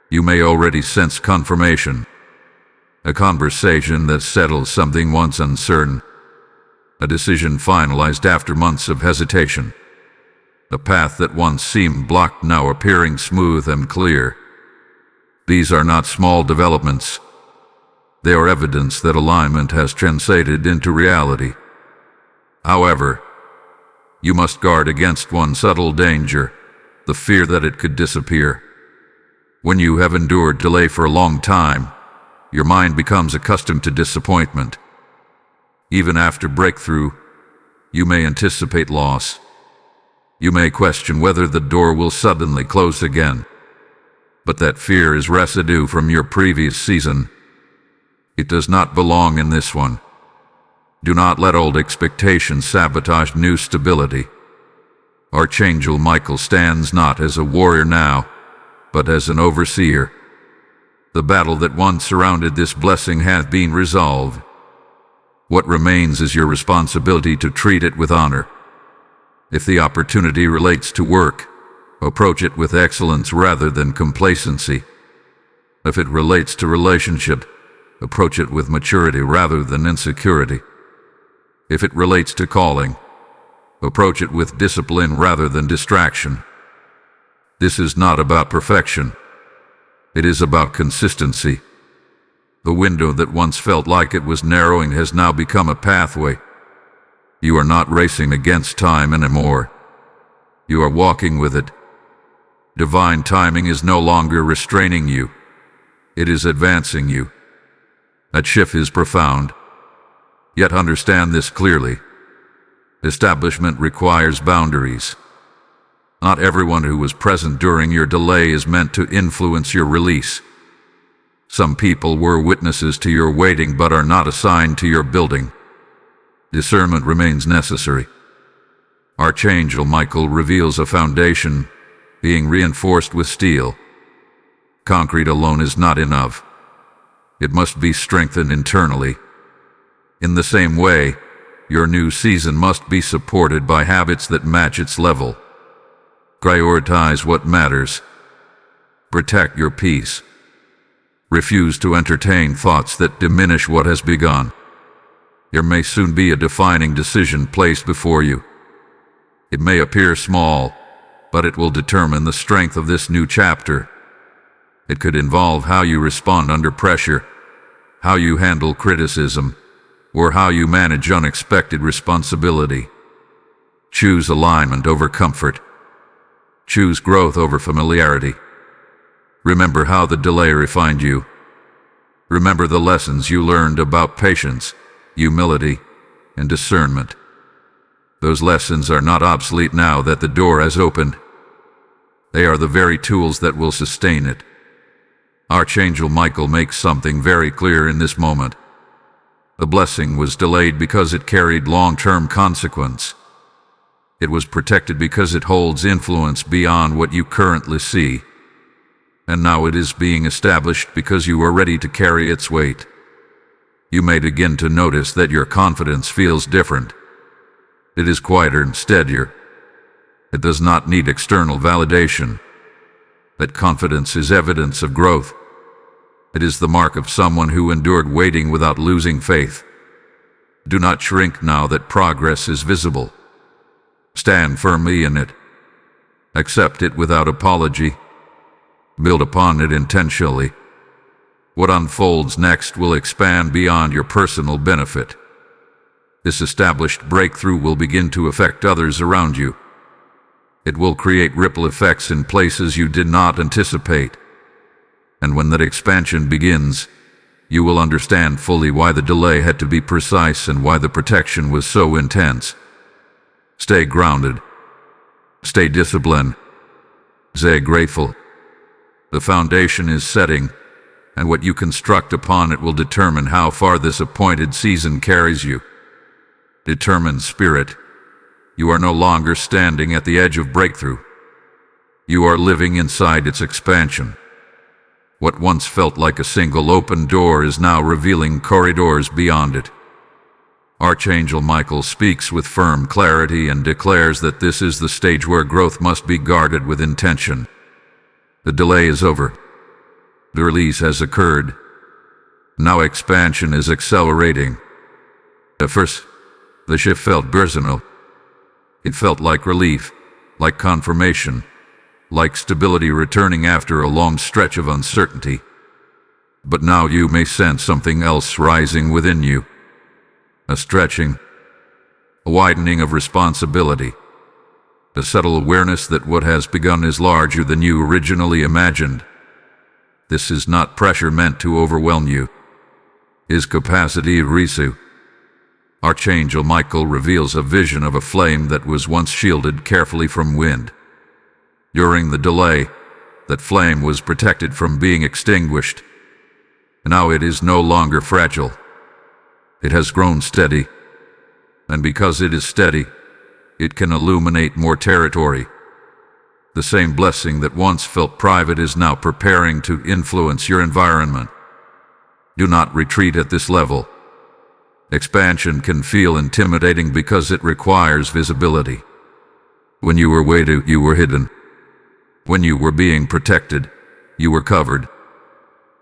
You may already sense confirmation. A conversation that settles something once uncertain. A decision finalized after months of hesitation. A path that once seemed blocked now appearing smooth and clear. These are not small developments. They are evidence that alignment has translated into reality. However, you must guard against one subtle danger, the fear that it could disappear. When you have endured delay for a long time, your mind becomes accustomed to disappointment. Even after breakthrough, you may anticipate loss. You may question whether the door will suddenly close again. But that fear is residue from your previous season. It does not belong in this one. Do not let old expectations sabotage new stability. Archangel Michael stands not as a warrior now, but as an overseer. The battle that once surrounded this blessing hath been resolved. What remains is your responsibility to treat it with honor. If the opportunity relates to work, approach it with excellence rather than complacency. If it relates to relationship, approach it with maturity rather than insecurity. If it relates to calling, approach it with discipline rather than distraction. This is not about perfection. It is about consistency. The window that once felt like it was narrowing has now become a pathway. You are not racing against time anymore. You are walking with it. Divine timing is no longer restraining you. It is advancing you. That shift is profound. Yet understand this clearly. Establishment requires boundaries. Not everyone who was present during your delay is meant to influence your release. Some people were witnesses to your waiting but are not assigned to your building. Discernment remains necessary. Archangel Michael reveals a foundation being reinforced with steel. Concrete alone is not enough. It must be strengthened internally. In the same way, your new season must be supported by habits that match its level. Prioritize what matters. Protect your peace. Refuse to entertain thoughts that diminish what has begun. There may soon be a defining decision placed before you. It may appear small, but it will determine the strength of this new chapter. It could involve how you respond under pressure, how you handle criticism, or how you manage unexpected responsibility. Choose alignment over comfort. Choose growth over familiarity. Remember how the delay refined you. Remember the lessons you learned about patience, humility, and discernment. Those lessons are not obsolete now that the door has opened. They are the very tools that will sustain it. Archangel Michael makes something very clear in this moment. The blessing was delayed because it carried long-term consequence. It was protected because it holds influence beyond what you currently see. And now it is being established because you are ready to carry its weight. You may begin to notice that your confidence feels different. It is quieter and steadier. It does not need external validation. That confidence is evidence of growth. It is the mark of someone who endured waiting without losing faith. Do not shrink now that progress is visible. Stand firmly in it. Accept it without apology. Build upon it intentionally. What unfolds next will expand beyond your personal benefit. This established breakthrough will begin to affect others around you. It will create ripple effects in places you did not anticipate. And when that expansion begins, you will understand fully why the delay had to be precise and why the protection was so intense. Stay grounded. Stay disciplined. Stay grateful. The foundation is setting, and what you construct upon it will determine how far this appointed season carries you. Determined spirit, you are no longer standing at the edge of breakthrough. You are living inside its expansion. What once felt like a single open door is now revealing corridors beyond it. Archangel Michael speaks with firm clarity and declares that this is the stage where growth must be guarded with intention. The delay is over. The release has occurred. Now expansion is accelerating. At first, the shift felt personal. It felt like relief, like confirmation, like stability returning after a long stretch of uncertainty. But now you may sense something else rising within you. A stretching, a widening of responsibility, a subtle awareness that what has begun is larger than you originally imagined. This is not pressure meant to overwhelm you. It is capacity of Risu. Archangel Michael reveals a vision of a flame that was once shielded carefully from wind. During the delay, that flame was protected from being extinguished. Now it is no longer fragile. It has grown steady, and because it is steady, it can illuminate more territory. The same blessing that once felt private is now preparing to influence your environment. Do not retreat at this level. Expansion can feel intimidating because it requires visibility. When you were waiting, you were hidden. When you were being protected, you were covered.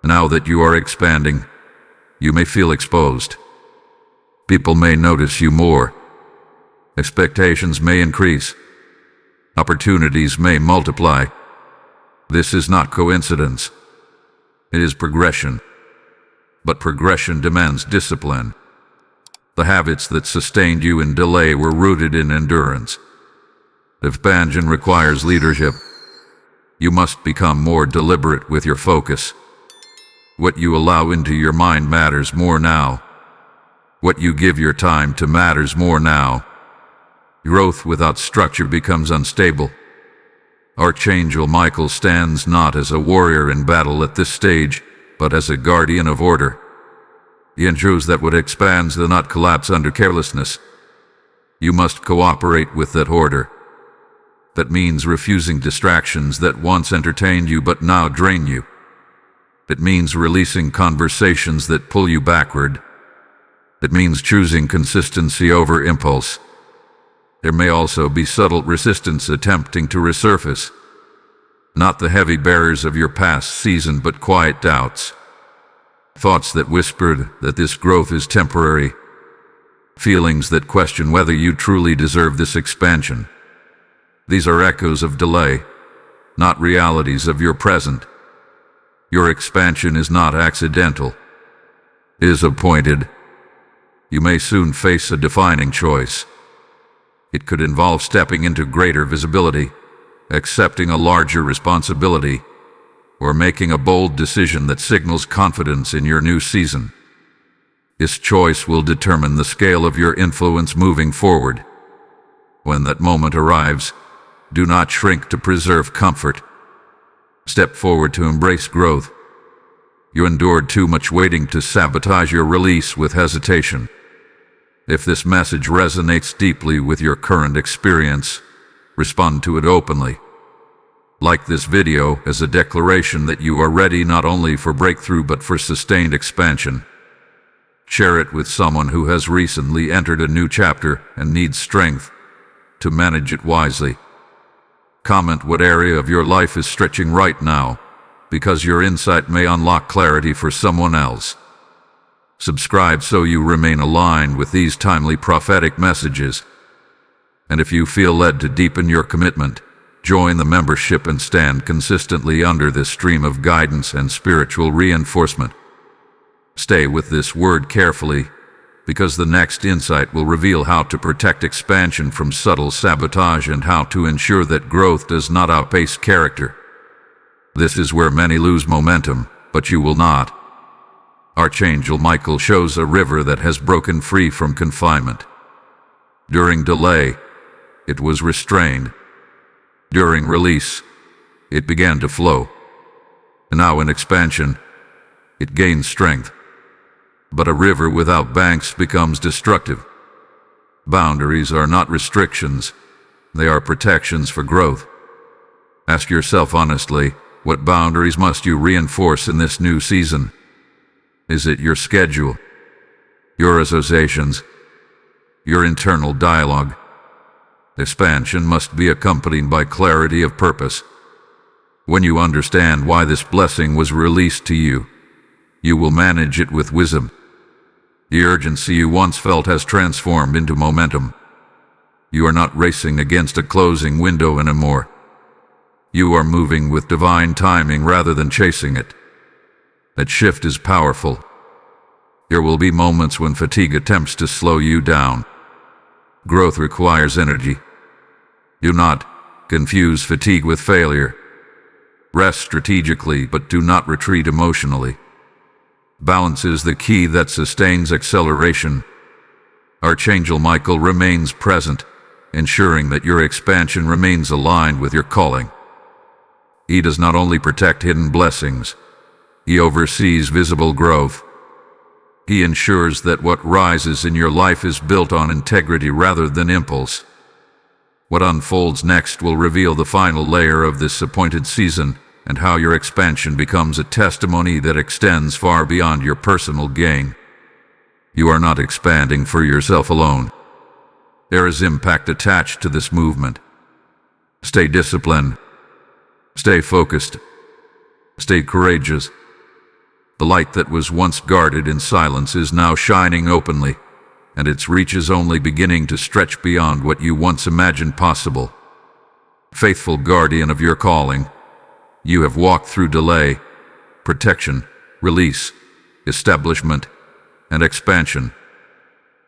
Now that you are expanding, you may feel exposed. People may notice you more. Expectations may increase. Opportunities may multiply. This is not coincidence. It is progression. But progression demands discipline. The habits that sustained you in delay were rooted in endurance. Expansion requires leadership. You must become more deliberate with your focus. What you allow into your mind matters more now. What you give your time to matters more now. Growth without structure becomes unstable. Archangel Michael stands not as a warrior in battle at this stage, but as a guardian of order. He ensures that what expands will not collapse under carelessness. You must cooperate with that order. That means refusing distractions that once entertained you but now drain you. It means releasing conversations that pull you backward. It means choosing consistency over impulse. There may also be subtle resistance attempting to resurface. Not the heavy bearers of your past season, but quiet doubts. Thoughts that whispered that this growth is temporary. Feelings that question whether you truly deserve this expansion. These are echoes of delay, not realities of your present. Your expansion is not accidental. It is appointed. You may soon face a defining choice. It could involve stepping into greater visibility, accepting a larger responsibility, or making a bold decision that signals confidence in your new season. This choice will determine the scale of your influence moving forward. When that moment arrives, do not shrink to preserve comfort. Step forward to embrace growth. You endured too much waiting to sabotage your release with hesitation. If this message resonates deeply with your current experience, respond to it openly. Like this video as a declaration that you are ready not only for breakthrough but for sustained expansion. Share it with someone who has recently entered a new chapter and needs strength to manage it wisely. Comment what area of your life is stretching right now, because your insight may unlock clarity for someone else. Subscribe so you remain aligned with these timely prophetic messages. And if you feel led to deepen your commitment, join the membership and stand consistently under this stream of guidance and spiritual reinforcement. Stay with this word carefully, because the next insight will reveal how to protect expansion from subtle sabotage and how to ensure that growth does not outpace character. This is where many lose momentum, but you will not. Archangel Michael shows a river that has broken free from confinement. During delay, it was restrained. During release, it began to flow. And now in expansion, it gains strength. But a river without banks becomes destructive. Boundaries are not restrictions, they are protections for growth. Ask yourself honestly, what boundaries must you reinforce in this new season? Is it your schedule, your associations, your internal dialogue? Expansion must be accompanied by clarity of purpose. When you understand why this blessing was released to you, you will manage it with wisdom. The urgency you once felt has transformed into momentum. You are not racing against a closing window anymore. You are moving with divine timing rather than chasing it. That shift is powerful. There will be moments when fatigue attempts to slow you down. Growth requires energy. Do not confuse fatigue with failure. Rest strategically, but do not retreat emotionally. Balance is the key that sustains acceleration. Archangel Michael remains present, ensuring that your expansion remains aligned with your calling. He does not only protect hidden blessings, he oversees visible growth. He ensures that what rises in your life is built on integrity rather than impulse. What unfolds next will reveal the final layer of this appointed season and how your expansion becomes a testimony that extends far beyond your personal gain. You are not expanding for yourself alone. There is impact attached to this movement. Stay disciplined. Stay focused. Stay courageous. The light that was once guarded in silence is now shining openly, and its reach is only beginning to stretch beyond what you once imagined possible. Faithful guardian of your calling, you have walked through delay, protection, release, establishment, and expansion.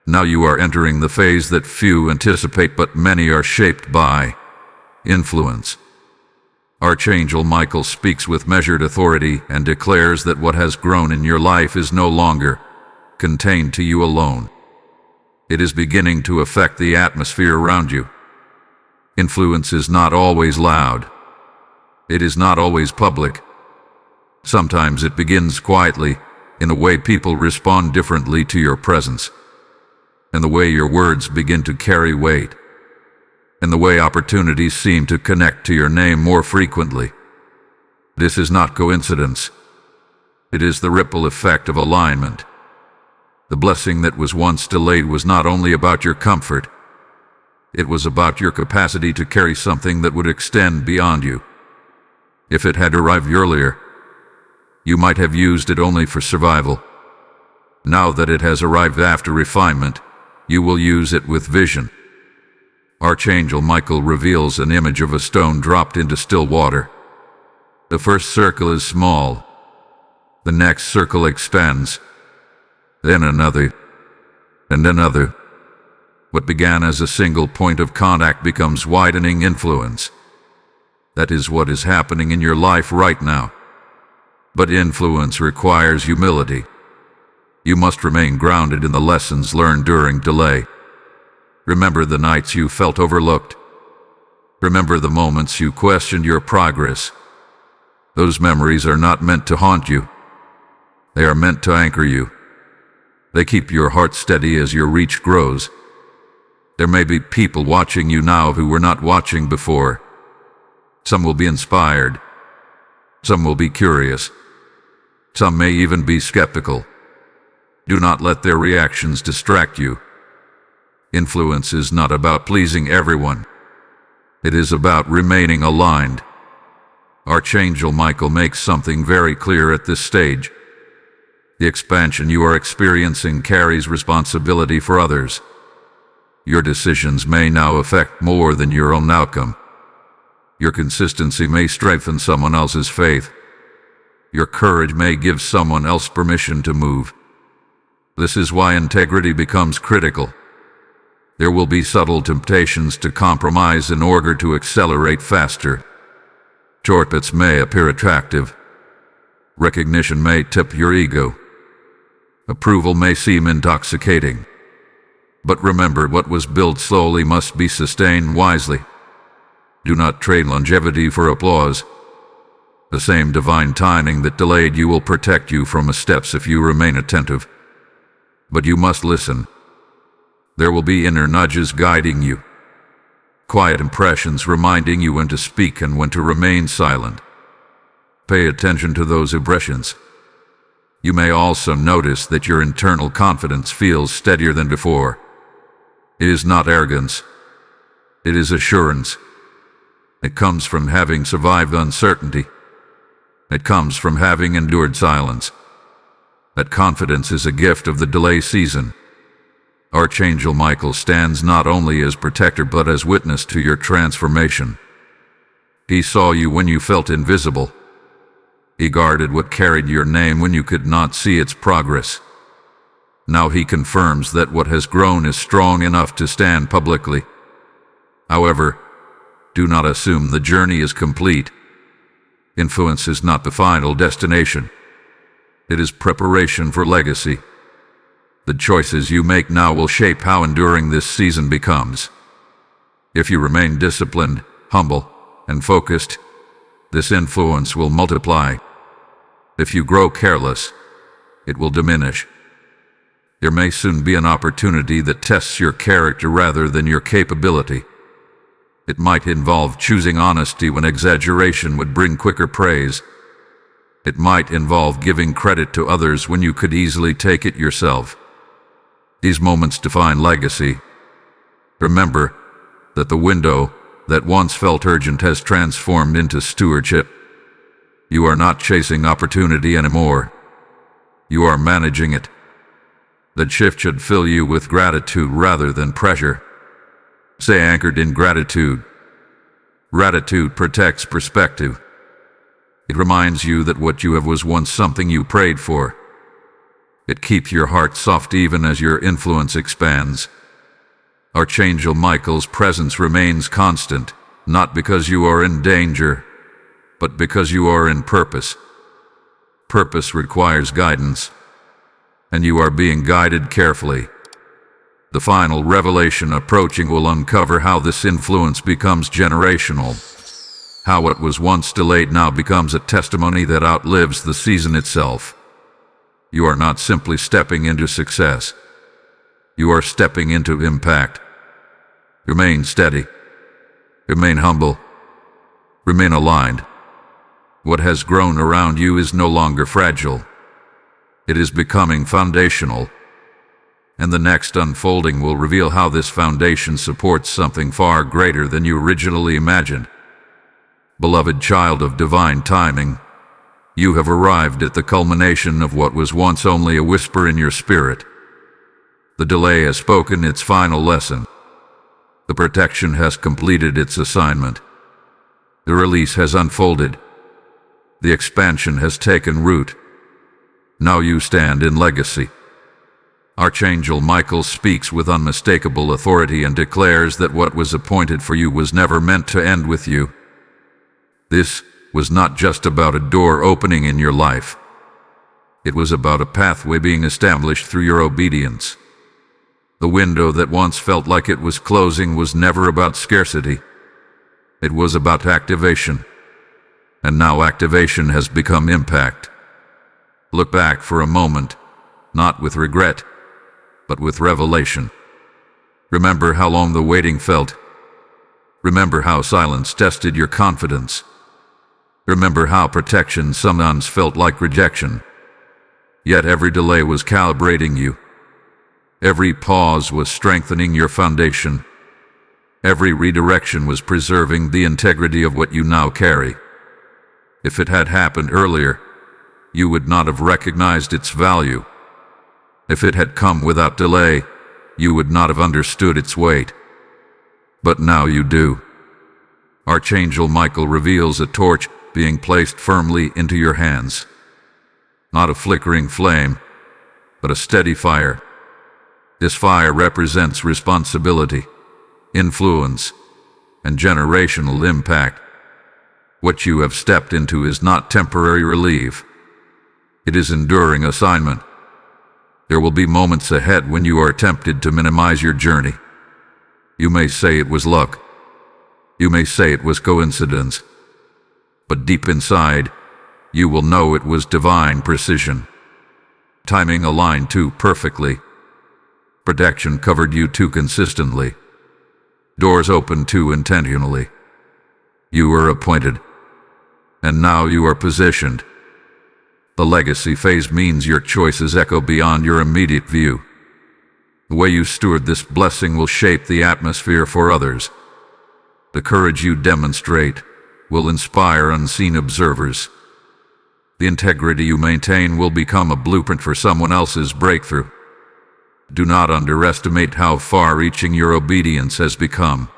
Now you are entering the phase that few anticipate but many are shaped by: influence. Archangel Michael speaks with measured authority and declares that what has grown in your life is no longer contained to you alone. It is beginning to affect the atmosphere around you. Influence is not always loud. It is not always public. Sometimes it begins quietly, in the way people respond differently to your presence, and the way your words begin to carry weight, and the way opportunities seem to connect to your name more frequently. This is not coincidence. It is the ripple effect of alignment. The blessing that was once delayed was not only about your comfort, it was about your capacity to carry something that would extend beyond you. If it had arrived earlier, you might have used it only for survival. Now that it has arrived after refinement, you will use it with vision. Archangel Michael reveals an image of a stone dropped into still water. The first circle is small. The next circle expands. Then another, and another. What began as a single point of contact becomes widening influence. That is what is happening in your life right now. But influence requires humility. You must remain grounded in the lessons learned during delay. Remember the nights you felt overlooked. Remember the moments you questioned your progress. Those memories are not meant to haunt you. They are meant to anchor you. They keep your heart steady as your reach grows. There may be people watching you now who were not watching before. Some will be inspired. Some will be curious. Some may even be skeptical. Do not let their reactions distract you. Influence is not about pleasing everyone. It is about remaining aligned. Archangel Michael makes something very clear at this stage. The expansion you are experiencing carries responsibility for others. Your decisions may now affect more than your own outcome. Your consistency may strengthen someone else's faith. Your courage may give someone else permission to move. This is why integrity becomes critical. There will be subtle temptations to compromise in order to accelerate faster. Shortcuts may appear attractive. Recognition may tip your ego. Approval may seem intoxicating. But remember, what was built slowly must be sustained wisely. Do not trade longevity for applause. The same divine timing that delayed you will protect you from missteps if you remain attentive. But you must listen. There will be inner nudges guiding you. Quiet impressions reminding you when to speak and when to remain silent. Pay attention to those impressions. You may also notice that your internal confidence feels steadier than before. It is not arrogance. It is assurance. It comes from having survived uncertainty. It comes from having endured silence. That confidence is a gift of the delay season. Archangel Michael stands not only as protector but as witness to your transformation. He saw you when you felt invisible. He guarded what carried your name when you could not see its progress. Now he confirms that what has grown is strong enough to stand publicly. However, do not assume the journey is complete. Influence is not the final destination. It is preparation for legacy. The choices you make now will shape how enduring this season becomes. If you remain disciplined, humble, and focused, this influence will multiply. If you grow careless, it will diminish. There may soon be an opportunity that tests your character rather than your capability. It might involve choosing honesty when exaggeration would bring quicker praise. It might involve giving credit to others when you could easily take it yourself. These moments define legacy. Remember that the window that once felt urgent has transformed into stewardship. You are not chasing opportunity anymore. You are managing it. That shift should fill you with gratitude rather than pressure. Stay anchored in gratitude. Gratitude protects perspective. It reminds you that what you have was once something you prayed for. It keeps your heart soft even as your influence expands. Archangel Michael's presence remains constant, not because you are in danger, but because you are in purpose. Purpose requires guidance, and you are being guided carefully. The final revelation approaching will uncover how this influence becomes generational, how what was once delayed now becomes a testimony that outlives the season itself. You are not simply stepping into success. You are stepping into impact. Remain steady. Remain humble. Remain aligned. What has grown around you is no longer fragile. It is becoming foundational. And the next unfolding will reveal how this foundation supports something far greater than you originally imagined. Beloved child of divine timing, you have arrived at the culmination of what was once only a whisper in your spirit. The delay has spoken its final lesson. The protection has completed its assignment. The release has unfolded. The expansion has taken root. Now you stand in legacy. Archangel Michael speaks with unmistakable authority and declares that what was appointed for you was never meant to end with you. This was not just about a door opening in your life. It was about a pathway being established through your obedience. The window that once felt like it was closing was never about scarcity. It was about activation. And now activation has become impact. Look back for a moment, not with regret, but with revelation. Remember how long the waiting felt. Remember how silence tested your confidence. Remember how protection sometimes felt like rejection. Yet every delay was calibrating you. Every pause was strengthening your foundation. Every redirection was preserving the integrity of what you now carry. If it had happened earlier, you would not have recognized its value. If it had come without delay, you would not have understood its weight. But now you do. Archangel Michael reveals a torch being placed firmly into your hands. Not a flickering flame, but a steady fire. This fire represents responsibility, influence, and generational impact. What you have stepped into is not temporary relief. It is enduring assignment. There will be moments ahead when you are tempted to minimize your journey. You may say it was luck. You may say it was coincidence. But deep inside, you will know it was divine precision. Timing aligned too perfectly. Protection covered you too consistently. Doors opened too intentionally. You were appointed. And now you are positioned. The legacy phase means your choices echo beyond your immediate view. The way you steward this blessing will shape the atmosphere for others. The courage you demonstrate will inspire unseen observers. The integrity you maintain will become a blueprint for someone else's breakthrough. Do not underestimate how far-reaching your obedience has become.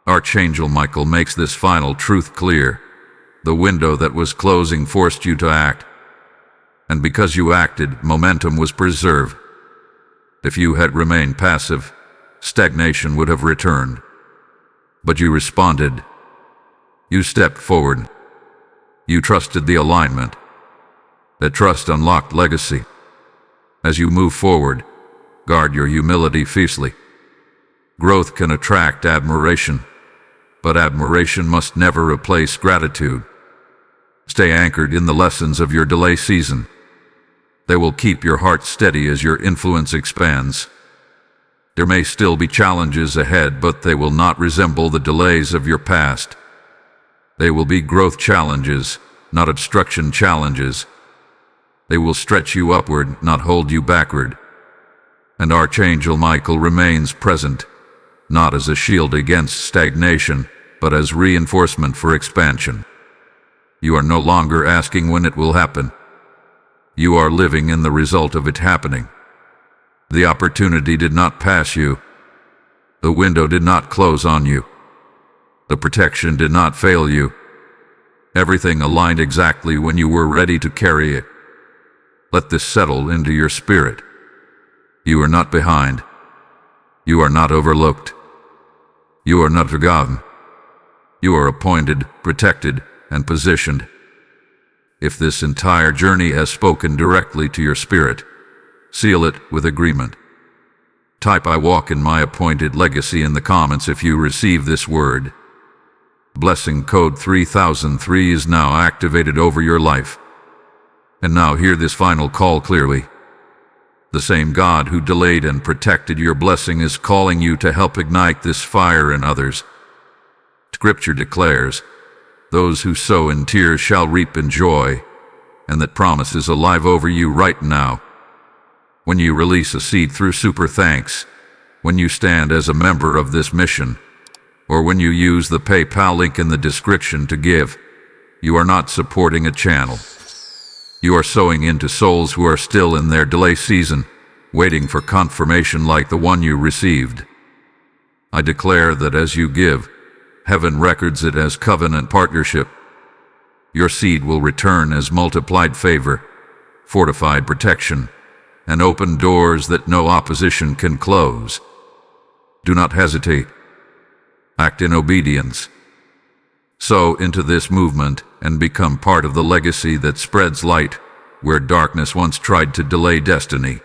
Archangel Michael makes this final truth clear. The window that was closing forced you to act. And because you acted, momentum was preserved. If you had remained passive, stagnation would have returned. But you responded. You stepped forward. You trusted the alignment. That trust unlocked legacy. As you move forward, guard your humility fiercely. Growth can attract admiration, but admiration must never replace gratitude. Stay anchored in the lessons of your delay season. They will keep your heart steady as your influence expands. There may still be challenges ahead, but they will not resemble the delays of your past. They will be growth challenges, not obstruction challenges. They will stretch you upward, not hold you backward. And Archangel Michael remains present, not as a shield against stagnation, but as reinforcement for expansion. You are no longer asking when it will happen. You are living in the result of it happening. The opportunity did not pass you. The window did not close on you. The protection did not fail you. Everything aligned exactly when you were ready to carry it. Let this settle into your spirit. You are not behind. You are not overlooked. You are not forgotten. You are appointed, protected, and positioned. If this entire journey has spoken directly to your spirit, seal it with agreement. Type "I walk in my appointed legacy" in the comments if you receive this word. Blessing code 3003 is now activated over your life. And now hear this final call clearly. The same God who delayed and protected your blessing is calling you to help ignite this fire in others. Scripture declares, "Those who sow in tears shall reap in joy," and that promise is alive over you right now. When you release a seed through super thanks, when you stand as a member of this mission, or when you use the PayPal link in the description to give, you are not supporting a channel. You are sowing into souls who are still in their delay season, waiting for confirmation like the one you received. I declare that as you give, heaven records it as covenant partnership. Your seed will return as multiplied favor, fortified protection, and open doors that no opposition can close. Do not hesitate. Act in obedience. Sow into this movement and become part of the legacy that spreads light where darkness once tried to delay destiny.